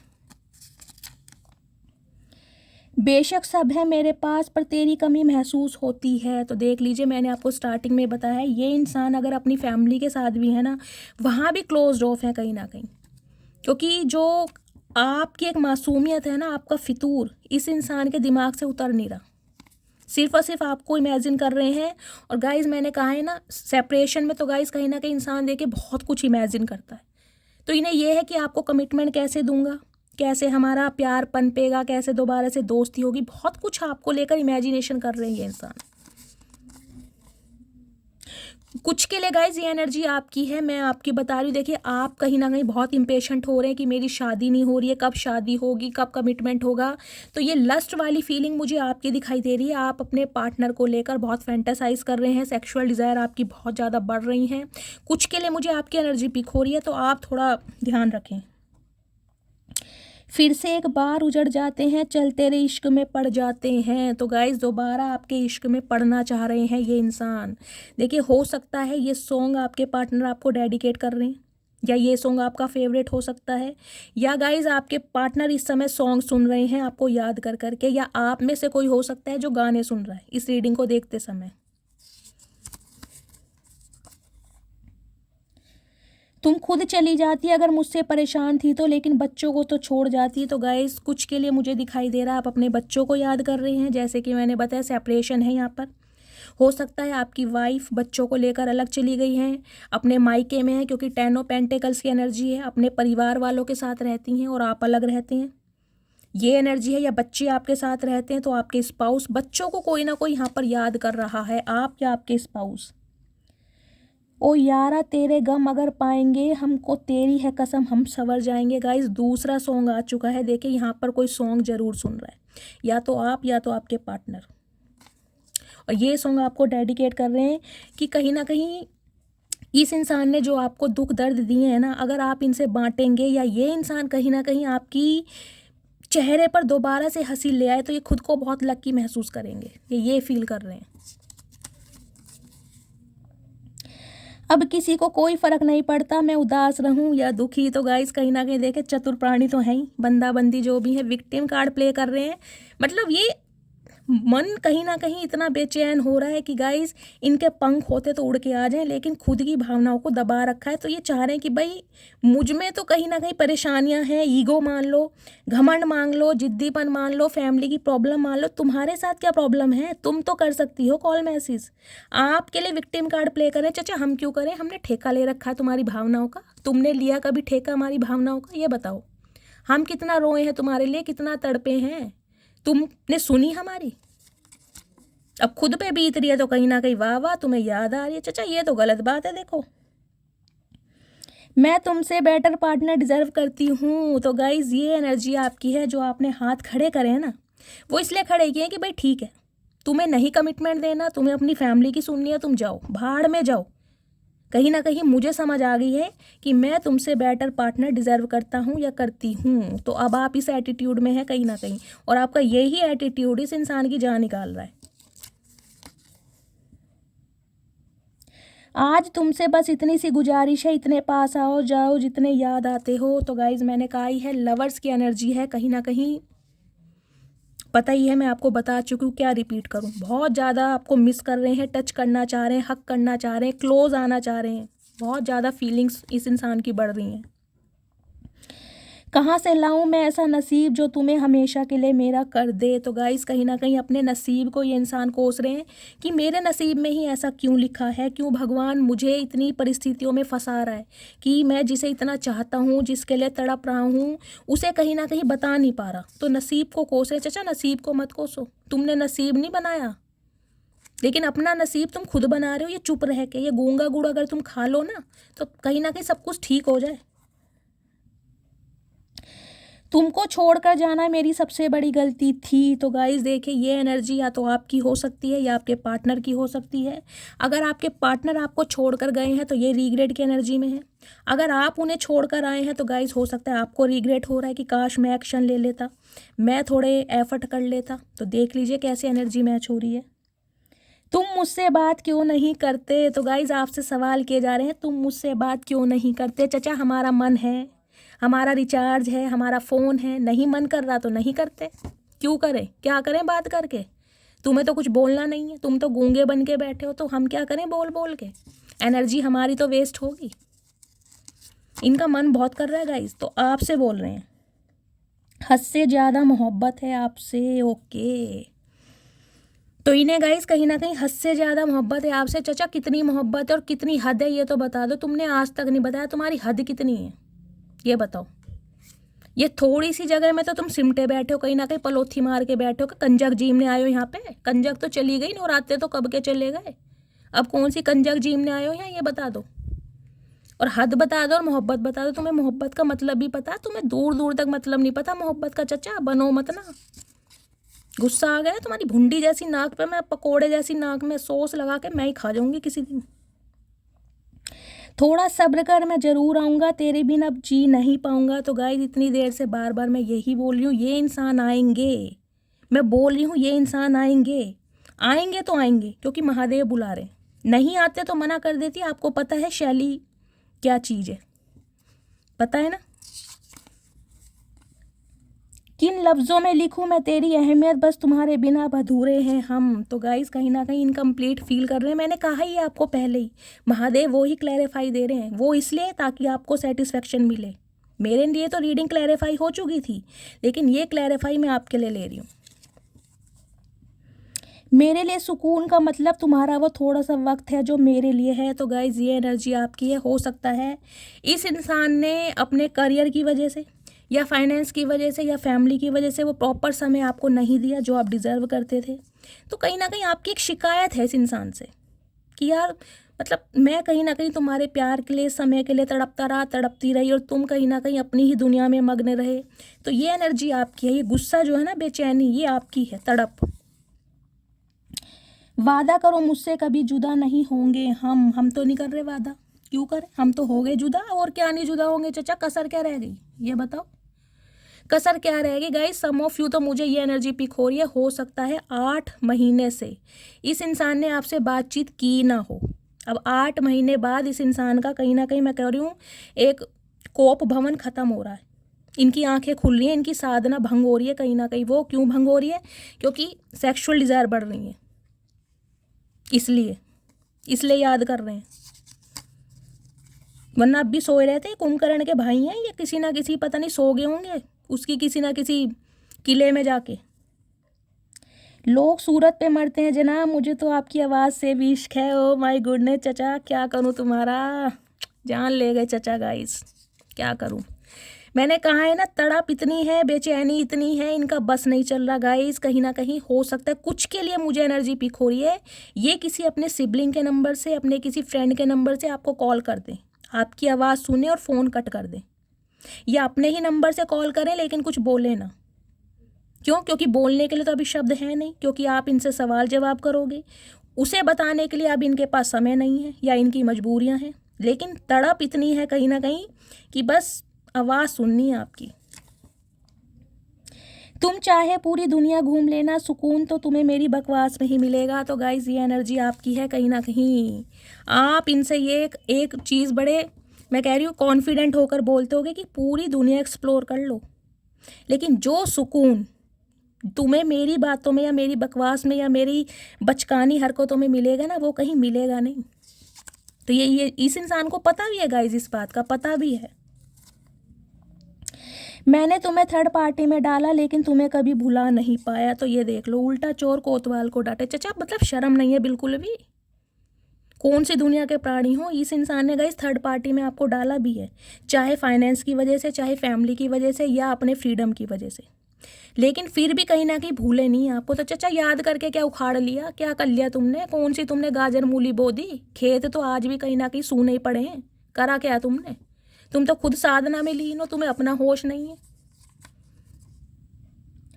बेशक सब है मेरे पास पर तेरी कमी महसूस होती है। तो देख लीजिए मैंने आपको स्टार्टिंग में बताया है, ये इंसान अगर अपनी फैमिली के साथ भी है ना, वहाँ भी क्लोज्ड ऑफ है कहीं ना कहीं, क्योंकि जो आपकी एक मासूमियत है ना, आपका फितूर इस इंसान के दिमाग से उतर नहीं रहा, सिर्फ और सिर्फ आपको इमेजिन कर रहे हैं। और गाइज मैंने कहा है ना सेपरेशन में तो गाइज कहीं ना कहीं इंसान देखे बहुत कुछ इमेजिन करता है। तो इन्हें यह है कि आपको कमिटमेंट कैसे दूंगा, कैसे हमारा प्यार पनपेगा, कैसे दोबारा से दोस्ती होगी, बहुत कुछ आपको लेकर इमेजिनेशन कर रहे हैं ये इंसान। कुछ के लिए गाइज ये एनर्जी आपकी है, मैं आपकी बता रही हूँ। देखिए आप कहीं ना कहीं बहुत इम्पेशेंट हो रहे हैं कि मेरी शादी नहीं हो रही है, कब शादी होगी, कब कमिटमेंट होगा। तो ये लस्ट वाली फीलिंग मुझे आपकी दिखाई दे रही है, आप अपने पार्टनर को लेकर बहुत फैंटासाइज कर रहे हैं, सेक्सुअल डिज़ायर आपकी बहुत ज़्यादा बढ़ रही हैं। कुछ के लिए मुझे आपकी एनर्जी पीक हो रही है, तो आप थोड़ा ध्यान रखें। फिर से एक बार उजड़ जाते हैं, चल तेरे इश्क में पड़ जाते हैं। तो गाइस दोबारा आपके इश्क में पड़ना चाह रहे हैं ये इंसान। देखिए हो सकता है ये सॉन्ग आपके पार्टनर आपको डेडिकेट कर रहे हैं, या ये सॉन्ग आपका फेवरेट हो सकता है, या गाइस आपके पार्टनर इस समय सॉन्ग सुन रहे हैं आपको याद कर करके, या आप में से कोई हो सकता है जो गाने सुन रहा है इस रीडिंग को देखते समय। तुम खुद चली जाती अगर मुझसे परेशान थी तो, लेकिन बच्चों को तो छोड़ जाती। तो गाइस कुछ के लिए मुझे दिखाई दे रहा है आप अपने बच्चों को याद कर रहे हैं, जैसे कि मैंने बताया सेपरेशन है यहाँ पर। हो सकता है आपकी वाइफ बच्चों को लेकर अलग चली गई हैं, अपने मायके में है, क्योंकि 10 ऑफ पेंटिकल्स की एनर्जी है, अपने परिवार वालों के साथ रहती हैं और आप अलग रहते हैं, ये एनर्जी है। या बच्चे आपके साथ रहते हैं तो आपके स्पाउस बच्चों को कोई ना कोई यहाँ पर याद कर रहा है, आप या आपके स्पाउस। ओ यारा तेरे गम अगर पाएंगे हमको तेरी है कसम हम संवर जाएंगे। गाइस दूसरा सॉन्ग आ चुका है, देखिए यहाँ पर कोई सॉन्ग जरूर सुन रहा है, या तो आप या तो आपके पार्टनर, और ये सॉन्ग आपको डेडिकेट कर रहे हैं कि कहीं ना कहीं इस इंसान ने जो आपको दुख दर्द दिए हैं ना, अगर आप इनसे बांटेंगे, या ये इंसान कहीं ना कहीं आपकी चेहरे पर दोबारा से हंसी ले आए, तो ये खुद को बहुत लकी महसूस करेंगे, ये फील कर रहे हैं। अब किसी को कोई फ़र्क नहीं पड़ता मैं उदास रहूं या दुखी। तो गाइस कहीं ना कहीं देखे चतुर प्राणी तो हैं ही, बंदा बंदी जो भी है विक्टिम कार्ड प्ले कर रहे हैं। मतलब ये मन कहीं ना कहीं इतना बेचैन हो रहा है कि गाइस इनके पंख होते तो उड़ के आ जाएं, लेकिन खुद की भावनाओं को दबा रखा है। तो ये चाह रहे हैं कि भाई मुझ में तो कहीं ना कहीं परेशानियां हैं, ईगो मान लो, घमंड मान लो, जिद्दीपन मान लो, फैमिली की प्रॉब्लम मान लो, तुम्हारे साथ क्या प्रॉब्लम है? तुम तो कर सकती हो कॉल मैसेज, आपके लिए विक्टिम कार्ड प्ले करें। चाचा हम क्यों करें? हमने ठेका ले रखा है तुम्हारी भावनाओं का, तुमने लिया कभी ठेका हमारी भावनाओं का? ये बताओ हम कितना रोए हैं तुम्हारे लिए, कितना तड़पे हैं, तुमने सुनी हमारी? अब खुद पे बीत रही है तो कहीं ना कहीं वाह वाह तुम्हें याद आ रही है। चाचा ये तो गलत बात है। देखो, मैं तुमसे बेटर पार्टनर डिजर्व करती हूँ। तो गाइज ये एनर्जी आपकी है। जो आपने हाथ खड़े करे हैं ना, वो इसलिए खड़े किए हैं कि भाई ठीक है, तुम्हें नहीं कमिटमेंट देना, तुम्हें अपनी फैमिली की सुननी है, तुम जाओ भाड़ में जाओ। कहीं ना कहीं मुझे समझ आ गई है कि मैं तुमसे बेटर पार्टनर डिजर्व करता हूँ या करती हूँ। तो अब आप इस एटीट्यूड में है कहीं ना कहीं, और आपका यही एटीट्यूड इस इंसान की जान निकाल रहा है। आज तुमसे बस इतनी सी गुजारिश है, इतने पास आओ जाओ जितने याद आते हो। तो गाइज मैंने कहा ही है, लवर्स की एनर्जी है कहीं ना कहीं। पता ही है, मैं आपको बता चुकी हूँ, क्या रिपीट करूँ। बहुत ज़्यादा आपको मिस कर रहे हैं, टच करना चाह रहे हैं, हक करना चाह रहे हैं, क्लोज आना चाह रहे हैं। बहुत ज़्यादा फीलिंग्स इस इंसान की बढ़ रही हैं। कहाँ से लाऊं मैं ऐसा नसीब जो तुम्हें हमेशा के लिए मेरा कर दे। तो गाइस कहीं ना कहीं अपने नसीब को ये इंसान कोस रहे हैं कि मेरे नसीब में ही ऐसा क्यों लिखा है, क्यों भगवान मुझे इतनी परिस्थितियों में फंसा रहा है कि मैं जिसे इतना चाहता हूँ, जिसके लिए तड़प रहा हूँ, उसे कहीं ना कहीं बता नहीं पा रहा। तो नसीब को कोस रहे। चाचा नसीब को मत कोसो, तुमने नसीब नहीं बनाया, लेकिन अपना नसीब तुम खुद बना रहे हो। ये चुप रह के, ये गूंगा गुड़ अगर तुम खा लो ना, तो कहीं ना कहीं सब कुछ ठीक हो जाए। तुमको छोड़कर जाना मेरी सबसे बड़ी गलती थी। तो गाइस देखिए, ये एनर्जी या तो आपकी हो सकती है या आपके पार्टनर की हो सकती है। अगर आपके पार्टनर आपको छोड़कर गए हैं तो ये रिग्रेट की एनर्जी में है। अगर आप उन्हें छोड़कर आए हैं तो गाइस हो सकता है आपको रिग्रेट हो रहा है कि काश मैं एक्शन ले लेता, मैं थोड़े एफर्ट कर लेता। तो देख लीजिए कैसे एनर्जी मैच हो रही है। तुम मुझसे बात क्यों नहीं करते। तो गाइज आपसे सवाल किए जा रहे हैं, तुम मुझसे बात क्यों नहीं करते। चचा हमारा मन है, हमारा रिचार्ज है, हमारा फ़ोन है, नहीं मन कर रहा तो नहीं करते। क्यों करें, क्या करें बात करके। तुम्हें तो कुछ बोलना नहीं है, तुम तो गूंगे बन के बैठे हो, तो हम क्या करें बोल बोल के। एनर्जी हमारी तो वेस्ट होगी। इनका मन बहुत कर रहा है गाइज, तो आपसे बोल रहे हैं, हद से ज़्यादा मोहब्बत है आपसे। ओके, तो इन्हें गाइस कहीं ना कहीं हद से ज़्यादा मोहब्बत है आपसे। चचा कितनी मोहब्बत है और कितनी हद है ये तो बता दो। तुमने आज तक नहीं बताया तुम्हारी हद कितनी है, ये बताओ। ये थोड़ी सी जगह में तो तुम सिमटे बैठे हो, कहीं ना कहीं पलोथी मार के बैठे हो कि कंजक जीमने आए हो यहाँ पे। कंजक तो चली गई, नवरात्रे तो कब के चले गए, अब कौन सी कंजक जीमने आए हो यहाँ, ये बता दो। और हद बता दो और मोहब्बत बता दो। तुम्हें मोहब्बत का मतलब भी पता, तुम्हें दूर दूर तक मतलब नहीं पता मोहब्बत का। चचा बनो मत ना, गुस्सा आ गया तुम्हारी भुंडी जैसी नाक पे, मैं पकोड़े जैसी नाक में सॉस लगा के मैं ही खा जाऊंगी किसी दिन। थोड़ा सब्र कर, मैं ज़रूर आऊँगा, तेरे बिना अब जी नहीं पाऊँगा। तो गाइस इतनी देर से बार बार मैं यही बोल रही हूँ, ये इंसान आएंगे। मैं बोल रही हूँ ये इंसान आएंगे, आएंगे तो आएंगे, क्योंकि महादेव बुला रहे। नहीं आते तो मना कर देती। आपको पता है शैली क्या चीज़ है, पता है ना। किन लफ्ज़ों में लिखूं मैं तेरी अहमियत, बस तुम्हारे बिना अब अधूरे हैं हम। तो गाइस कहीं ना कहीं इनकम्प्लीट फील कर रहे हैं। मैंने कहा ही आपको पहले ही, महादेव वो ही क्लैरिफाई दे रहे हैं। वो इसलिए ताकि आपको सेटिस्फेक्शन मिले। मेरे लिए तो रीडिंग क्लैरिफाई हो चुकी थी, लेकिन ये क्लैरिफाई मैं आपके लिए ले रही हूँ। मेरे लिए सुकून का मतलब तुम्हारा वो थोड़ा सा वक्त है जो मेरे लिए है। तो गाइज ये एनर्जी आपकी है। हो सकता है इस इंसान ने अपने करियर की वजह से या फाइनेंस की वजह से या फैमिली की वजह से वो प्रॉपर समय आपको नहीं दिया जो आप डिज़र्व करते थे। तो कहीं ना कहीं आपकी एक शिकायत है इस इंसान से कि यार मतलब मैं कहीं ना कहीं तुम्हारे प्यार के लिए, समय के लिए तड़पता रहा, तड़पती रही, और तुम कहीं ना कहीं अपनी ही दुनिया में मग्न रहे। तो ये एनर्जी आपकी है। ये गुस्सा जो है ना, बेचैनी, ये आपकी है, तड़प। वादा करो मुझसे कभी जुदा नहीं होंगे हम तो नहीं कर रहे वादा, क्यों करें, हम तो हो गए जुदा। और क्या नहीं जुदा होंगे चचा, कसर क्या रह गई ये बताओ, कसर क्या रहेगी। गाइस सम ऑफ यू, तो मुझे ये एनर्जी पिक हो रही है, हो सकता है 8 महीने से इस इंसान ने आपसे बातचीत की ना हो। अब 8 महीने बाद इस इंसान का कहीं ना कहीं, मैं कह रही हूँ, एक कोप भवन ख़त्म हो रहा है। इनकी आंखें खुल रही हैं, इनकी साधना भंग हो रही है कहीं ना कहीं। वो क्यों भंग हो रही है, क्योंकि सेक्सुअल डिज़ायर बढ़ रही है, इसलिए याद कर रहे हैं। वरना अब भी सोए रहते। कुंभकर्ण के भाई हैं ये, किसी ना किसी, पता नहीं सो गए होंगे उसकी किसी ना किसी किले में जाके। लोग सूरत पे मरते हैं जनाब, मुझे तो आपकी आवाज़ से भी इश्क है। ओ माय गुडनेस चचा, क्या करूं तुम्हारा, जान ले गए चचा। गाइस क्या करूं, मैंने कहा है ना, तड़प इतनी है, बेचैनी इतनी है, इनका बस नहीं चल रहा गाइस। कहीं ना कहीं हो सकता है कुछ के लिए मुझे एनर्जी पिक हो रही है, ये किसी अपने सिबलिंग के नंबर से, अपने किसी फ्रेंड के नंबर से आपको कॉल कर दें, आपकी आवाज़ सुने और फ़ोन कट कर दें, या अपने ही नंबर से कॉल करें लेकिन कुछ बोले ना। क्यों? क्योंकि बोलने के लिए तो अभी शब्द है नहीं, क्योंकि आप इनसे सवाल जवाब करोगे, उसे बताने के लिए अब इनके पास समय नहीं है या इनकी मजबूरियां हैं। लेकिन तड़प इतनी है कहीं ना कहीं कि बस आवाज़ सुननी है आपकी। तुम चाहे पूरी दुनिया घूम लेना, सुकून तो तुम्हें मेरी बकवास में ही मिलेगा। तो गाइस ये एनर्जी आपकी है कहीं ना कहीं। आप इनसे ये एक चीज़ बड़े, मैं कह रही हूँ, कॉन्फिडेंट होकर बोलते होगे कि पूरी दुनिया एक्सप्लोर कर लो, लेकिन जो सुकून तुम्हें मेरी बातों में या मेरी बकवास में या मेरी बचकानी हरकतों में मिलेगा ना, वो कहीं मिलेगा नहीं। तो ये इस इंसान को पता भी है गाइस, इस बात का पता भी है। मैंने तुम्हें थर्ड पार्टी में डाला लेकिन तुम्हें कभी भुला नहीं पाया। तो ये देख लो, उल्टा चोर कोतवाल को डांटे। चचा मतलब शर्म नहीं है बिल्कुल भी। कौन सी दुनिया के प्राणी हो। इस इंसान ने गाइस थर्ड पार्टी में आपको डाला भी है, चाहे फाइनेंस की वजह से, चाहे फैमिली की वजह से, या अपने फ्रीडम की वजह से, लेकिन फिर भी कहीं ना कहीं भूले नहीं आपको। तो चचा याद करके क्या उखाड़ लिया, क्या कर लिया तुमने? कौन सी तुमने गाजर मूली बो दी? खेत तो आज भी कहीं ना कहीं सूने ही पड़े हैं। करा क्या तुमने? तुम तो खुद साधना में लीन हो, तुम्हें अपना होश नहीं है।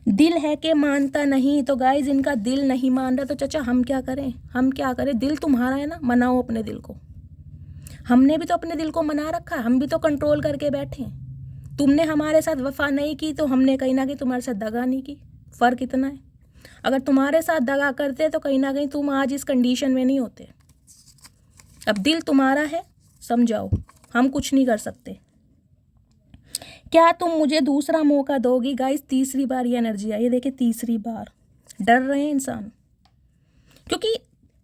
दिल है कि मानता नहीं। तो गाइज इनका दिल नहीं मान रहा। तो चचा हम क्या करें, हम क्या करें? दिल तुम्हारा है ना, मनाओ अपने दिल को। हमने भी तो अपने दिल को मना रखा है, हम भी तो कंट्रोल करके बैठे हैं। तुमने हमारे साथ वफा नहीं की तो हमने कहीं ना कहीं तुम्हारे साथ दगा नहीं की। फ़र्क इतना है। अगर तुम्हारे साथ दगा करते तो कहीं ना कहीं तुम आज इस कंडीशन में नहीं होते। अब दिल तुम्हारा है, समझाओ, हम कुछ नहीं कर सकते। क्या तुम मुझे दूसरा मौका दोगी? गाइस तीसरी बार ये एनर्जी आई है, देखिए तीसरी बार। डर रहे हैं इंसान, क्योंकि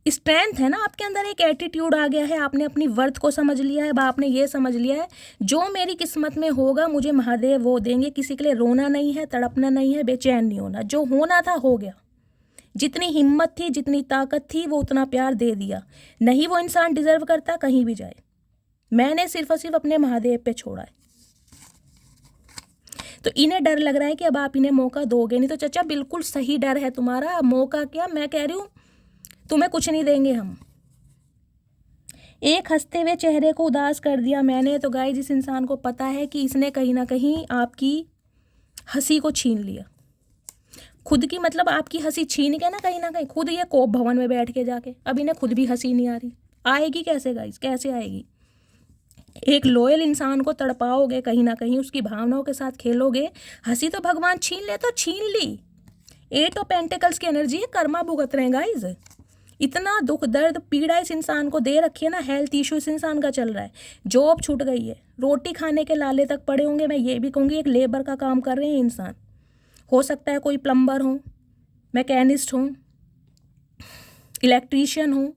स्ट्रेंथ है ना आपके अंदर, एक एटीट्यूड आ गया है, आपने अपनी वर्थ को समझ लिया है। अब आपने ये समझ लिया है जो मेरी किस्मत में होगा मुझे महादेव वो देंगे। किसी के लिए रोना नहीं है, तड़पना नहीं है, बेचैन नहीं होना। जो होना था हो गया। जितनी हिम्मत थी, जितनी ताकत थी, वो उतना प्यार दे दिया। नहीं वो इंसान डिजर्व करता कहीं भी जाए, मैंने सिर्फ और सिर्फ अपने महादेव पे छोड़ा है। तो इन्हें डर लग रहा है कि अब आप इन्हें मौका दोगे नहीं। तो चचा बिल्कुल सही डर है तुम्हारा। मौका क्या, मैं कह रही हूँ तुम्हें कुछ नहीं देंगे हम। एक हंसते हुए चेहरे को उदास कर दिया मैंने। तो गाइस इस इंसान को पता है कि इसने कहीं ना कहीं आपकी हंसी को छीन लिया। खुद की मतलब आपकी हंसी छीन के ना कहीं खुद ये कोप भवन में बैठ के जाके, अब इन्हें खुद भी हंसी नहीं आ रही। आएगी कैसे गाइस, कैसे आएगी? एक लॉयल इंसान को तड़पाओगे, कहीं ना कहीं उसकी भावनाओं के साथ खेलोगे, हंसी तो भगवान छीन ले तो छीन ली। 8 ऑफ पेंटिकल्स की एनर्जी है, कर्मा भुगत रहे हैं गाइस। इतना दुख दर्द पीड़ा इस इंसान को दे रखी है ना, हेल्थ इशू इस इंसान का चल रहा है, जॉब छूट गई है, रोटी खाने के लाले तक पड़े होंगे। मैं ये भी कहूँगी एक लेबर का काम कर रहे हैं इंसान। हो सकता है कोई प्लम्बर हो, मैकेनिस्ट हो, इलेक्ट्रीशियन हो,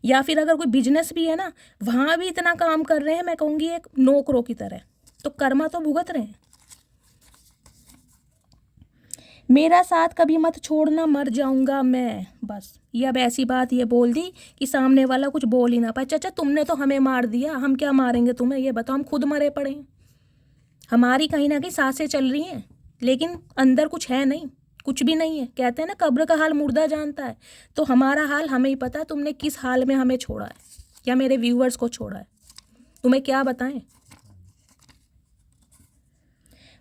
या फिर अगर कोई बिजनेस भी है ना, वहाँ भी इतना काम कर रहे हैं, मैं कहूँगी एक नौकरों की तरह। तो कर्मा तो भुगत रहे हैं। मेरा साथ कभी मत छोड़ना, मर जाऊंगा मैं। बस ये अब ऐसी बात ये बोल दी कि सामने वाला कुछ बोल ही ना पाए। चाचा तुमने तो हमें मार दिया, हम क्या मारेंगे तुम्हें? ये बताओ, हम खुद मरे पड़े हैं। हमारी कहीं ना कहीं सांसें चल रही हैं, लेकिन अंदर कुछ है नहीं, कुछ भी नहीं है। कहते हैं ना कब्र का हाल मुर्दा जानता है, तो हमारा हाल हमें ही पता है। तुमने किस हाल में हमें छोड़ा है, या मेरे व्यूअर्स को छोड़ा है, तुम्हें क्या बताएं?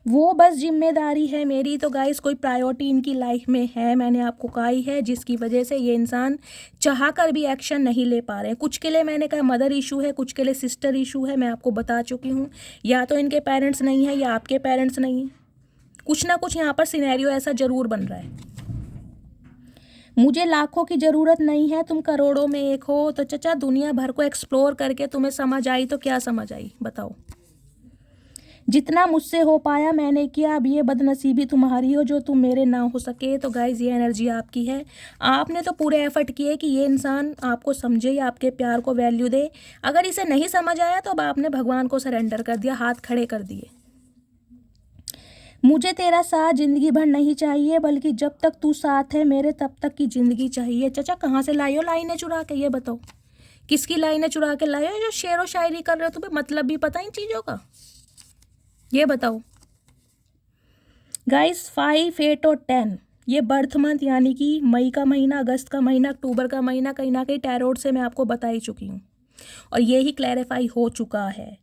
वो बस जिम्मेदारी है मेरी। तो गाइस कोई प्रायोरिटी इनकी लाइफ में है, मैंने आपको कहा ही है, जिसकी वजह से ये इंसान चाह कर भी एक्शन नहीं ले पा रहे हैं। कुछ के लिए मैंने कहा मदर इशू है, कुछ के लिए सिस्टर इशू है, मैं आपको बता चुकी हूँ। या तो इनके पेरेंट्स नहीं है या आपके पेरेंट्स नहीं हैं। कुछ ना कुछ यहाँ पर सिनेरियो ऐसा ज़रूर बन रहा है। मुझे लाखों की ज़रूरत नहीं है, तुम करोड़ों में एक हो। तो चचा दुनिया भर को एक्सप्लोर करके तुम्हें समझ आई तो क्या समझ आई बताओ? जितना मुझसे हो पाया मैंने किया, अब ये बदनसीबी तुम्हारी हो जो तुम मेरे ना हो सके। तो गाइज ये एनर्जी आपकी है। आपने तो पूरे एफर्ट किए कि ये इंसान आपको समझे या आपके प्यार को वैल्यू दे। अगर इसे नहीं समझ आया तो अब आपने भगवान को सरेंडर कर दिया, हाथ खड़े कर दिए। मुझे तेरा साथ ज़िंदगी भर नहीं चाहिए, बल्कि जब तक तू साथ है मेरे तब तक की ज़िंदगी चाहिए। चाचा कहाँ से लाई हो लाइनें चुरा के, ये बताओ? किसकी लाइनें चुरा के लाए हो? जो शेर व शायरी कर रहे हो, तुम्हें मतलब भी पता इन चीज़ों का? ये बताओ। गाइस 5, 8 और 10 ये बर्थ मंथ यानी कि मई का महीना, अगस्त का महीना, अक्टूबर का महीना कहीं ना कहीं टैरोट से मैं आपको बता ही चुकी हूँ और ये ही क्लैरिफाई हो चुका है।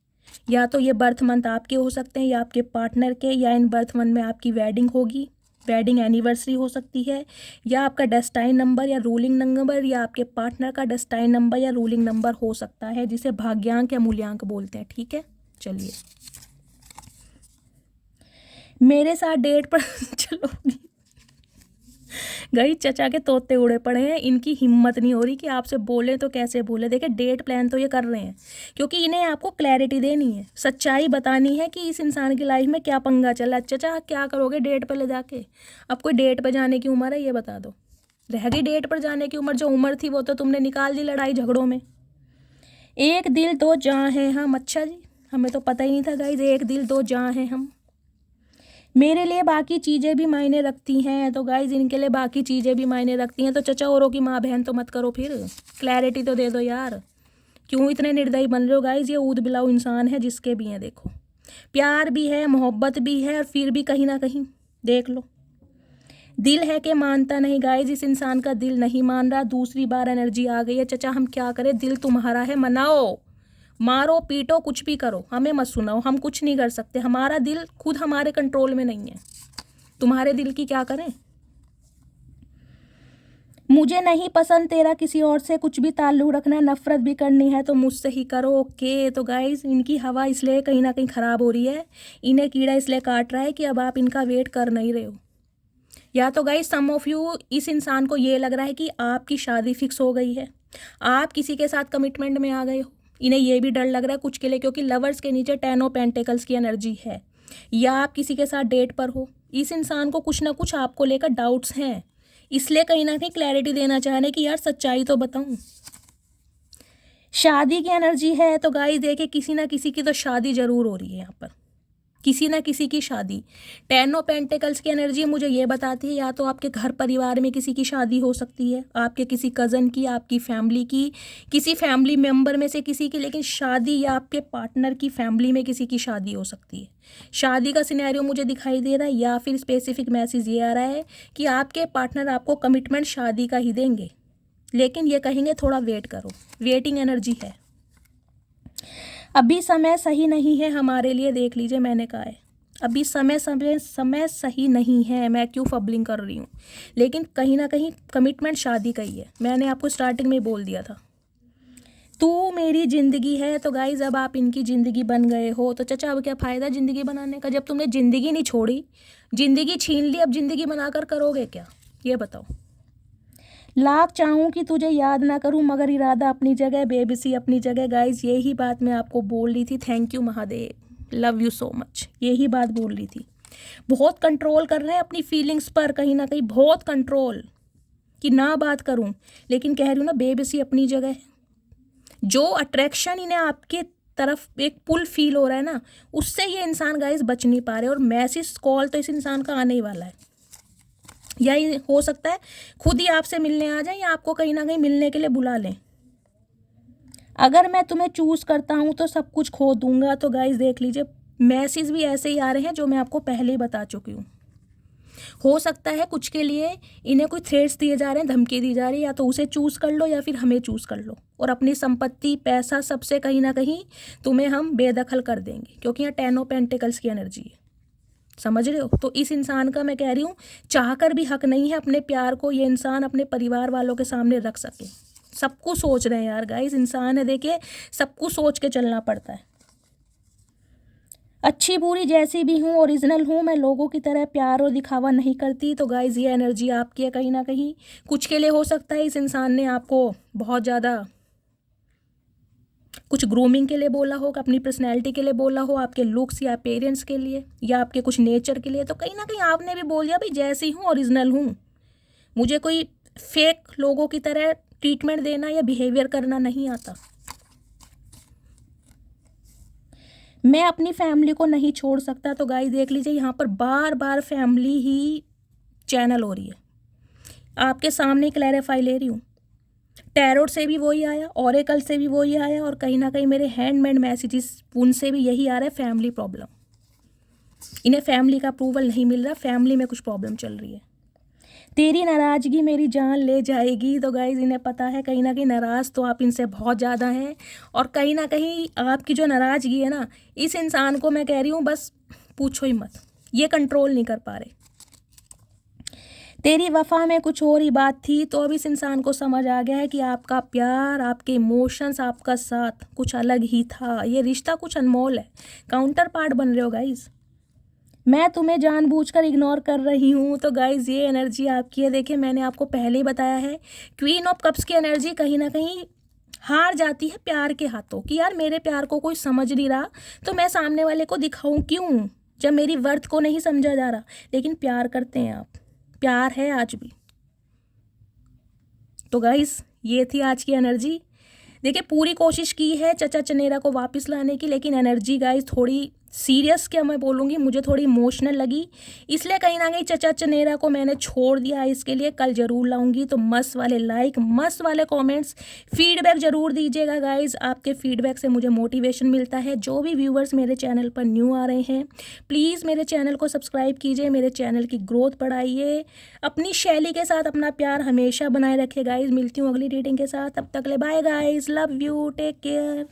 या तो ये बर्थ मंथ आपके हो सकते हैं या आपके पार्टनर के, या इन बर्थ मंथ में आपकी वेडिंग होगी, वेडिंग एनिवर्सरी हो सकती है, या आपका डेस्टाइन नंबर या रूलिंग नंबर, या आपके पार्टनर का डेस्टाइन नंबर या रूलिंग नंबर हो सकता है, जिसे भाग्यांक या मूल्यांक बोलते हैं। ठीक है, चलिए मेरे साथ डेट पर चलो गई, चचा के तोते उड़े पड़े हैं, इनकी हिम्मत नहीं हो रही कि आपसे बोले तो कैसे बोले। देखिए डेट प्लान तो ये कर रहे हैं क्योंकि इन्हें आपको क्लैरिटी देनी है, सच्चाई बतानी है कि इस इंसान की लाइफ में क्या पंगा चला है। चचा क्या करोगे डेट पर ले जाके? अब कोई डेट पर जाने की उम्र है, ये बता दो। रह गई डेट पर जाने की उम्र, जो उम्र थी वो तो तुमने निकाल दी लड़ाई झगड़ों में। एक दिल दो जान हैं हम। अच्छा जी, हमें तो पता ही नहीं था गाइज, एक दिल दो जान हैं हम। मेरे लिए बाकी चीज़ें भी मायने रखती हैं, तो गाइज इनके लिए बाकी चीज़ें भी मायने रखती हैं। तो चचा औरों की माँ बहन तो मत करो, फिर क्लैरिटी तो दे दो यार। क्यों इतने निर्दयी बन रहे हो गाइज? ये ऊद बिलाऊ इंसान है जिसके भी हैं, देखो प्यार भी है, मोहब्बत भी है, और फिर भी कहीं ना कहीं देख लो दिल है कि मानता नहीं। गाइज इस इंसान का दिल नहीं मान रहा। दूसरी बार एनर्जी आ गई है। चचा हम क्या करें? दिल तुम्हारा है, मनाओ, मारो पीटो, कुछ भी करो, हमें मत सुनाओ, हम कुछ नहीं कर सकते। हमारा दिल खुद हमारे कंट्रोल में नहीं है, तुम्हारे दिल की क्या करें। मुझे नहीं पसंद तेरा किसी और से कुछ भी ताल्लुक रखना, नफरत भी करनी है तो मुझसे ही करो। ओके, तो गाइज इनकी हवा इसलिए कहीं ना कहीं ख़राब हो रही है, इन्हें कीड़ा इसलिए काट रहा है कि अब आप इनका वेट कर नहीं रहे हो। या तो गाइज सम ऑफ यू, इस इंसान को ये लग रहा है कि आपकी शादी फिक्स हो गई है, आप किसी के साथ कमिटमेंट में आ गए हो। इन्हें ये भी डर लग रहा है कुछ के लिए, क्योंकि लवर्स के नीचे 10 ऑफ पेंटिकल्स की एनर्जी है, या आप किसी के साथ डेट पर हो। इस इंसान को कुछ ना कुछ आपको लेकर डाउट्स हैं, इसलिए कहीं ना कहीं क्लैरिटी देना चाह रहे हैं कि यार सच्चाई तो बताऊं। शादी की एनर्जी है, तो गाइस देखिए किसी ना किसी की तो शादी जरूर हो रही है यहाँ पर, किसी ना किसी की शादी। 10 ऑफ पेंटिकल्स की एनर्जी मुझे ये बताती है या तो आपके घर परिवार में किसी की शादी हो सकती है, आपके किसी कज़न की, आपकी फैमिली की, किसी फैमिली मेम्बर में से किसी की, लेकिन शादी या आपके पार्टनर की फैमिली में किसी की शादी हो सकती है। शादी का सिनेरियो मुझे दिखाई दे रहा है, या फिर स्पेसिफिक मैसेज ये आ रहा है कि आपके पार्टनर आपको कमिटमेंट शादी का ही देंगे, लेकिन ये कहेंगे थोड़ा वेट करो। वेटिंग एनर्जी है। अभी समय सही नहीं है हमारे लिए, देख लीजिए मैंने कहा है अभी समय सही नहीं है। मैं क्यों फबलिंग कर रही हूँ, लेकिन कहीं ना कहीं कमिटमेंट शादी का ही है। मैंने आपको स्टार्टिंग में बोल दिया था तू मेरी ज़िंदगी है, तो गाइज अब आप इनकी ज़िंदगी बन गए हो। तो चचा अब क्या फ़ायदा ज़िंदगी बनाने का, जब तुमने ज़िंदगी नहीं छोड़ी, ज़िंदगी छीन ली, अब ज़िंदगी बनाकर करोगे क्या, ये बताओ। लाख चाहूँ कि तुझे याद ना करूँ, मगर इरादा अपनी जगह, बेबसी अपनी जगह। गाइज यही बात मैं आपको बोल रही थी। Thank you Mahadev, love you so much, यही बात बोल रही थी। बहुत कंट्रोल कर रहे हैं अपनी फीलिंग्स पर, कहीं ना कहीं बहुत कंट्रोल कि ना बात करूं, लेकिन कह रही हूँ ना बेबसी अपनी जगह है। जो अट्रैक्शन इन्हें आपके तरफ एक पुल फील हो रहा है ना, उससे ये इंसान गाइज बच नहीं पा रहे, और मैसेज कॉल तो इस इंसान का आने ही वाला है। या ये हो सकता है खुद ही आपसे मिलने आ जाए, या आपको कहीं ना कहीं मिलने के लिए बुला लें। अगर मैं तुम्हें चूज़ करता हूँ तो सब कुछ खो दूंगा। तो गाइज देख लीजिए मैसेज भी ऐसे ही आ रहे हैं जो मैं आपको पहले ही बता चुकी हूँ। हो सकता है कुछ के लिए इन्हें कोई थ्रेट्स दिए जा रहे हैं, धमकी दी जा रही है, या तो उसे चूज़ कर लो या फिर हमें चूज़ कर लो, और अपनी संपत्ति, पैसा, सबसे कहीं ना कहीं तुम्हें हम बेदखल कर देंगे, क्योंकि यहाँ 10 ऑफ पेंटिकल्स की एनर्जी है। समझ रहे हो? तो इस इंसान का मैं कह रही हूँ चाहकर भी हक नहीं है अपने प्यार को ये इंसान अपने परिवार वालों के सामने रख सके। सब कुछ सोच रहे हैं यार गाइस, इंसान है देखिए, सब कुछ सोच के चलना पड़ता है। अच्छी बुरी जैसी भी हूँ, ओरिजिनल हूँ मैं, लोगों की तरह प्यार और दिखावा नहीं करती। तो गाइस ये एनर्जी आपकी है कहीं ना कहीं। कुछ के लिए हो सकता है इस इंसान ने आपको बहुत ज़्यादा कुछ ग्रूमिंग के लिए बोला हो, अपनी पर्सनैलिटी के लिए बोला हो, आपके लुक्स या अपीयरेंस के लिए, या आपके कुछ नेचर के लिए। तो कहीं ना कहीं आपने भी बोल दिया भाई जैसी हूँ ओरिजिनल हूँ, मुझे कोई फेक लोगों की तरह ट्रीटमेंट देना या बिहेवियर करना नहीं आता। मैं अपनी फैमिली को नहीं छोड़ सकता। तो गाइस देख लीजिए यहाँ पर बार बार फैमिली ही चैनल हो रही है, आपके सामने क्लैरिफाई ले रही हूँ। टैरोट से भी वही आया, ओरेकल से भी वही आया, और कहीं ना कहीं मेरे हैंडमेड मैसेजेस उनसे भी यही आ रहा है, फैमिली प्रॉब्लम। इन्हें फैमिली का अप्रूवल नहीं मिल रहा, फैमिली में कुछ प्रॉब्लम चल रही है। तेरी नाराज़गी मेरी जान ले जाएगी। तो गाइज़ इन्हें पता है कहीं ना कहीं नाराज़ तो आप इनसे बहुत ज़्यादा हैं, और कहीं ना कहीं आपकी जो नाराज़गी है ना, इस इंसान को मैं कह रही हूँ बस पूछो ही मत, ये कंट्रोल नहीं कर पा रहे। तेरी वफ़ा में कुछ और ही बात थी, तो अब इस इंसान को समझ आ गया है कि आपका प्यार, आपके इमोशंस, आपका साथ कुछ अलग ही था। ये रिश्ता कुछ अनमोल है। काउंटर पार्ट बन रहे हो गाइज़। मैं तुम्हें जानबूझकर इग्नोर कर रही हूँ। तो गाइज़ ये एनर्जी आपकी है। देखिए मैंने आपको पहले ही बताया है, क्वीन ऑफ कप्स की एनर्जी कहीं ना कहीं हार जाती है प्यार के हाथों, कि यार मेरे प्यार को कोई समझ नहीं रहा तो मैं सामने वाले को दिखाऊं क्यों, जब मेरी वर्थ को नहीं समझा जा रहा। लेकिन प्यार करते हैं आप, प्यार है आज भी। तो गाइस ये थी आज की एनर्जी। देखिए पूरी कोशिश की है चचा चनेरा को वापस लाने की, लेकिन एनर्जी गाइस थोड़ी सीरियस, क्या मैं बोलूँगी, मुझे थोड़ी इमोशनल लगी, इसलिए कहीं ना कहीं चचा चनेरा को मैंने छोड़ दिया। इसके लिए कल ज़रूर लाऊंगी। तो मस्त वाले लाइक, मस्त वाले कमेंट्स, फीडबैक ज़रूर दीजिएगा गाइस। आपके फीडबैक से मुझे मोटिवेशन मिलता है। जो भी व्यूवर्स मेरे चैनल पर न्यू आ रहे हैं, प्लीज़ मेरे चैनल को सब्सक्राइब कीजिए, मेरे चैनल की ग्रोथ बढ़ाइए। अपनी शैली के साथ अपना प्यार हमेशा बनाए रखिए गाइस। मिलती हूँ अगली रीडिंग के साथ, तब तक ले bye guys, love you, take care.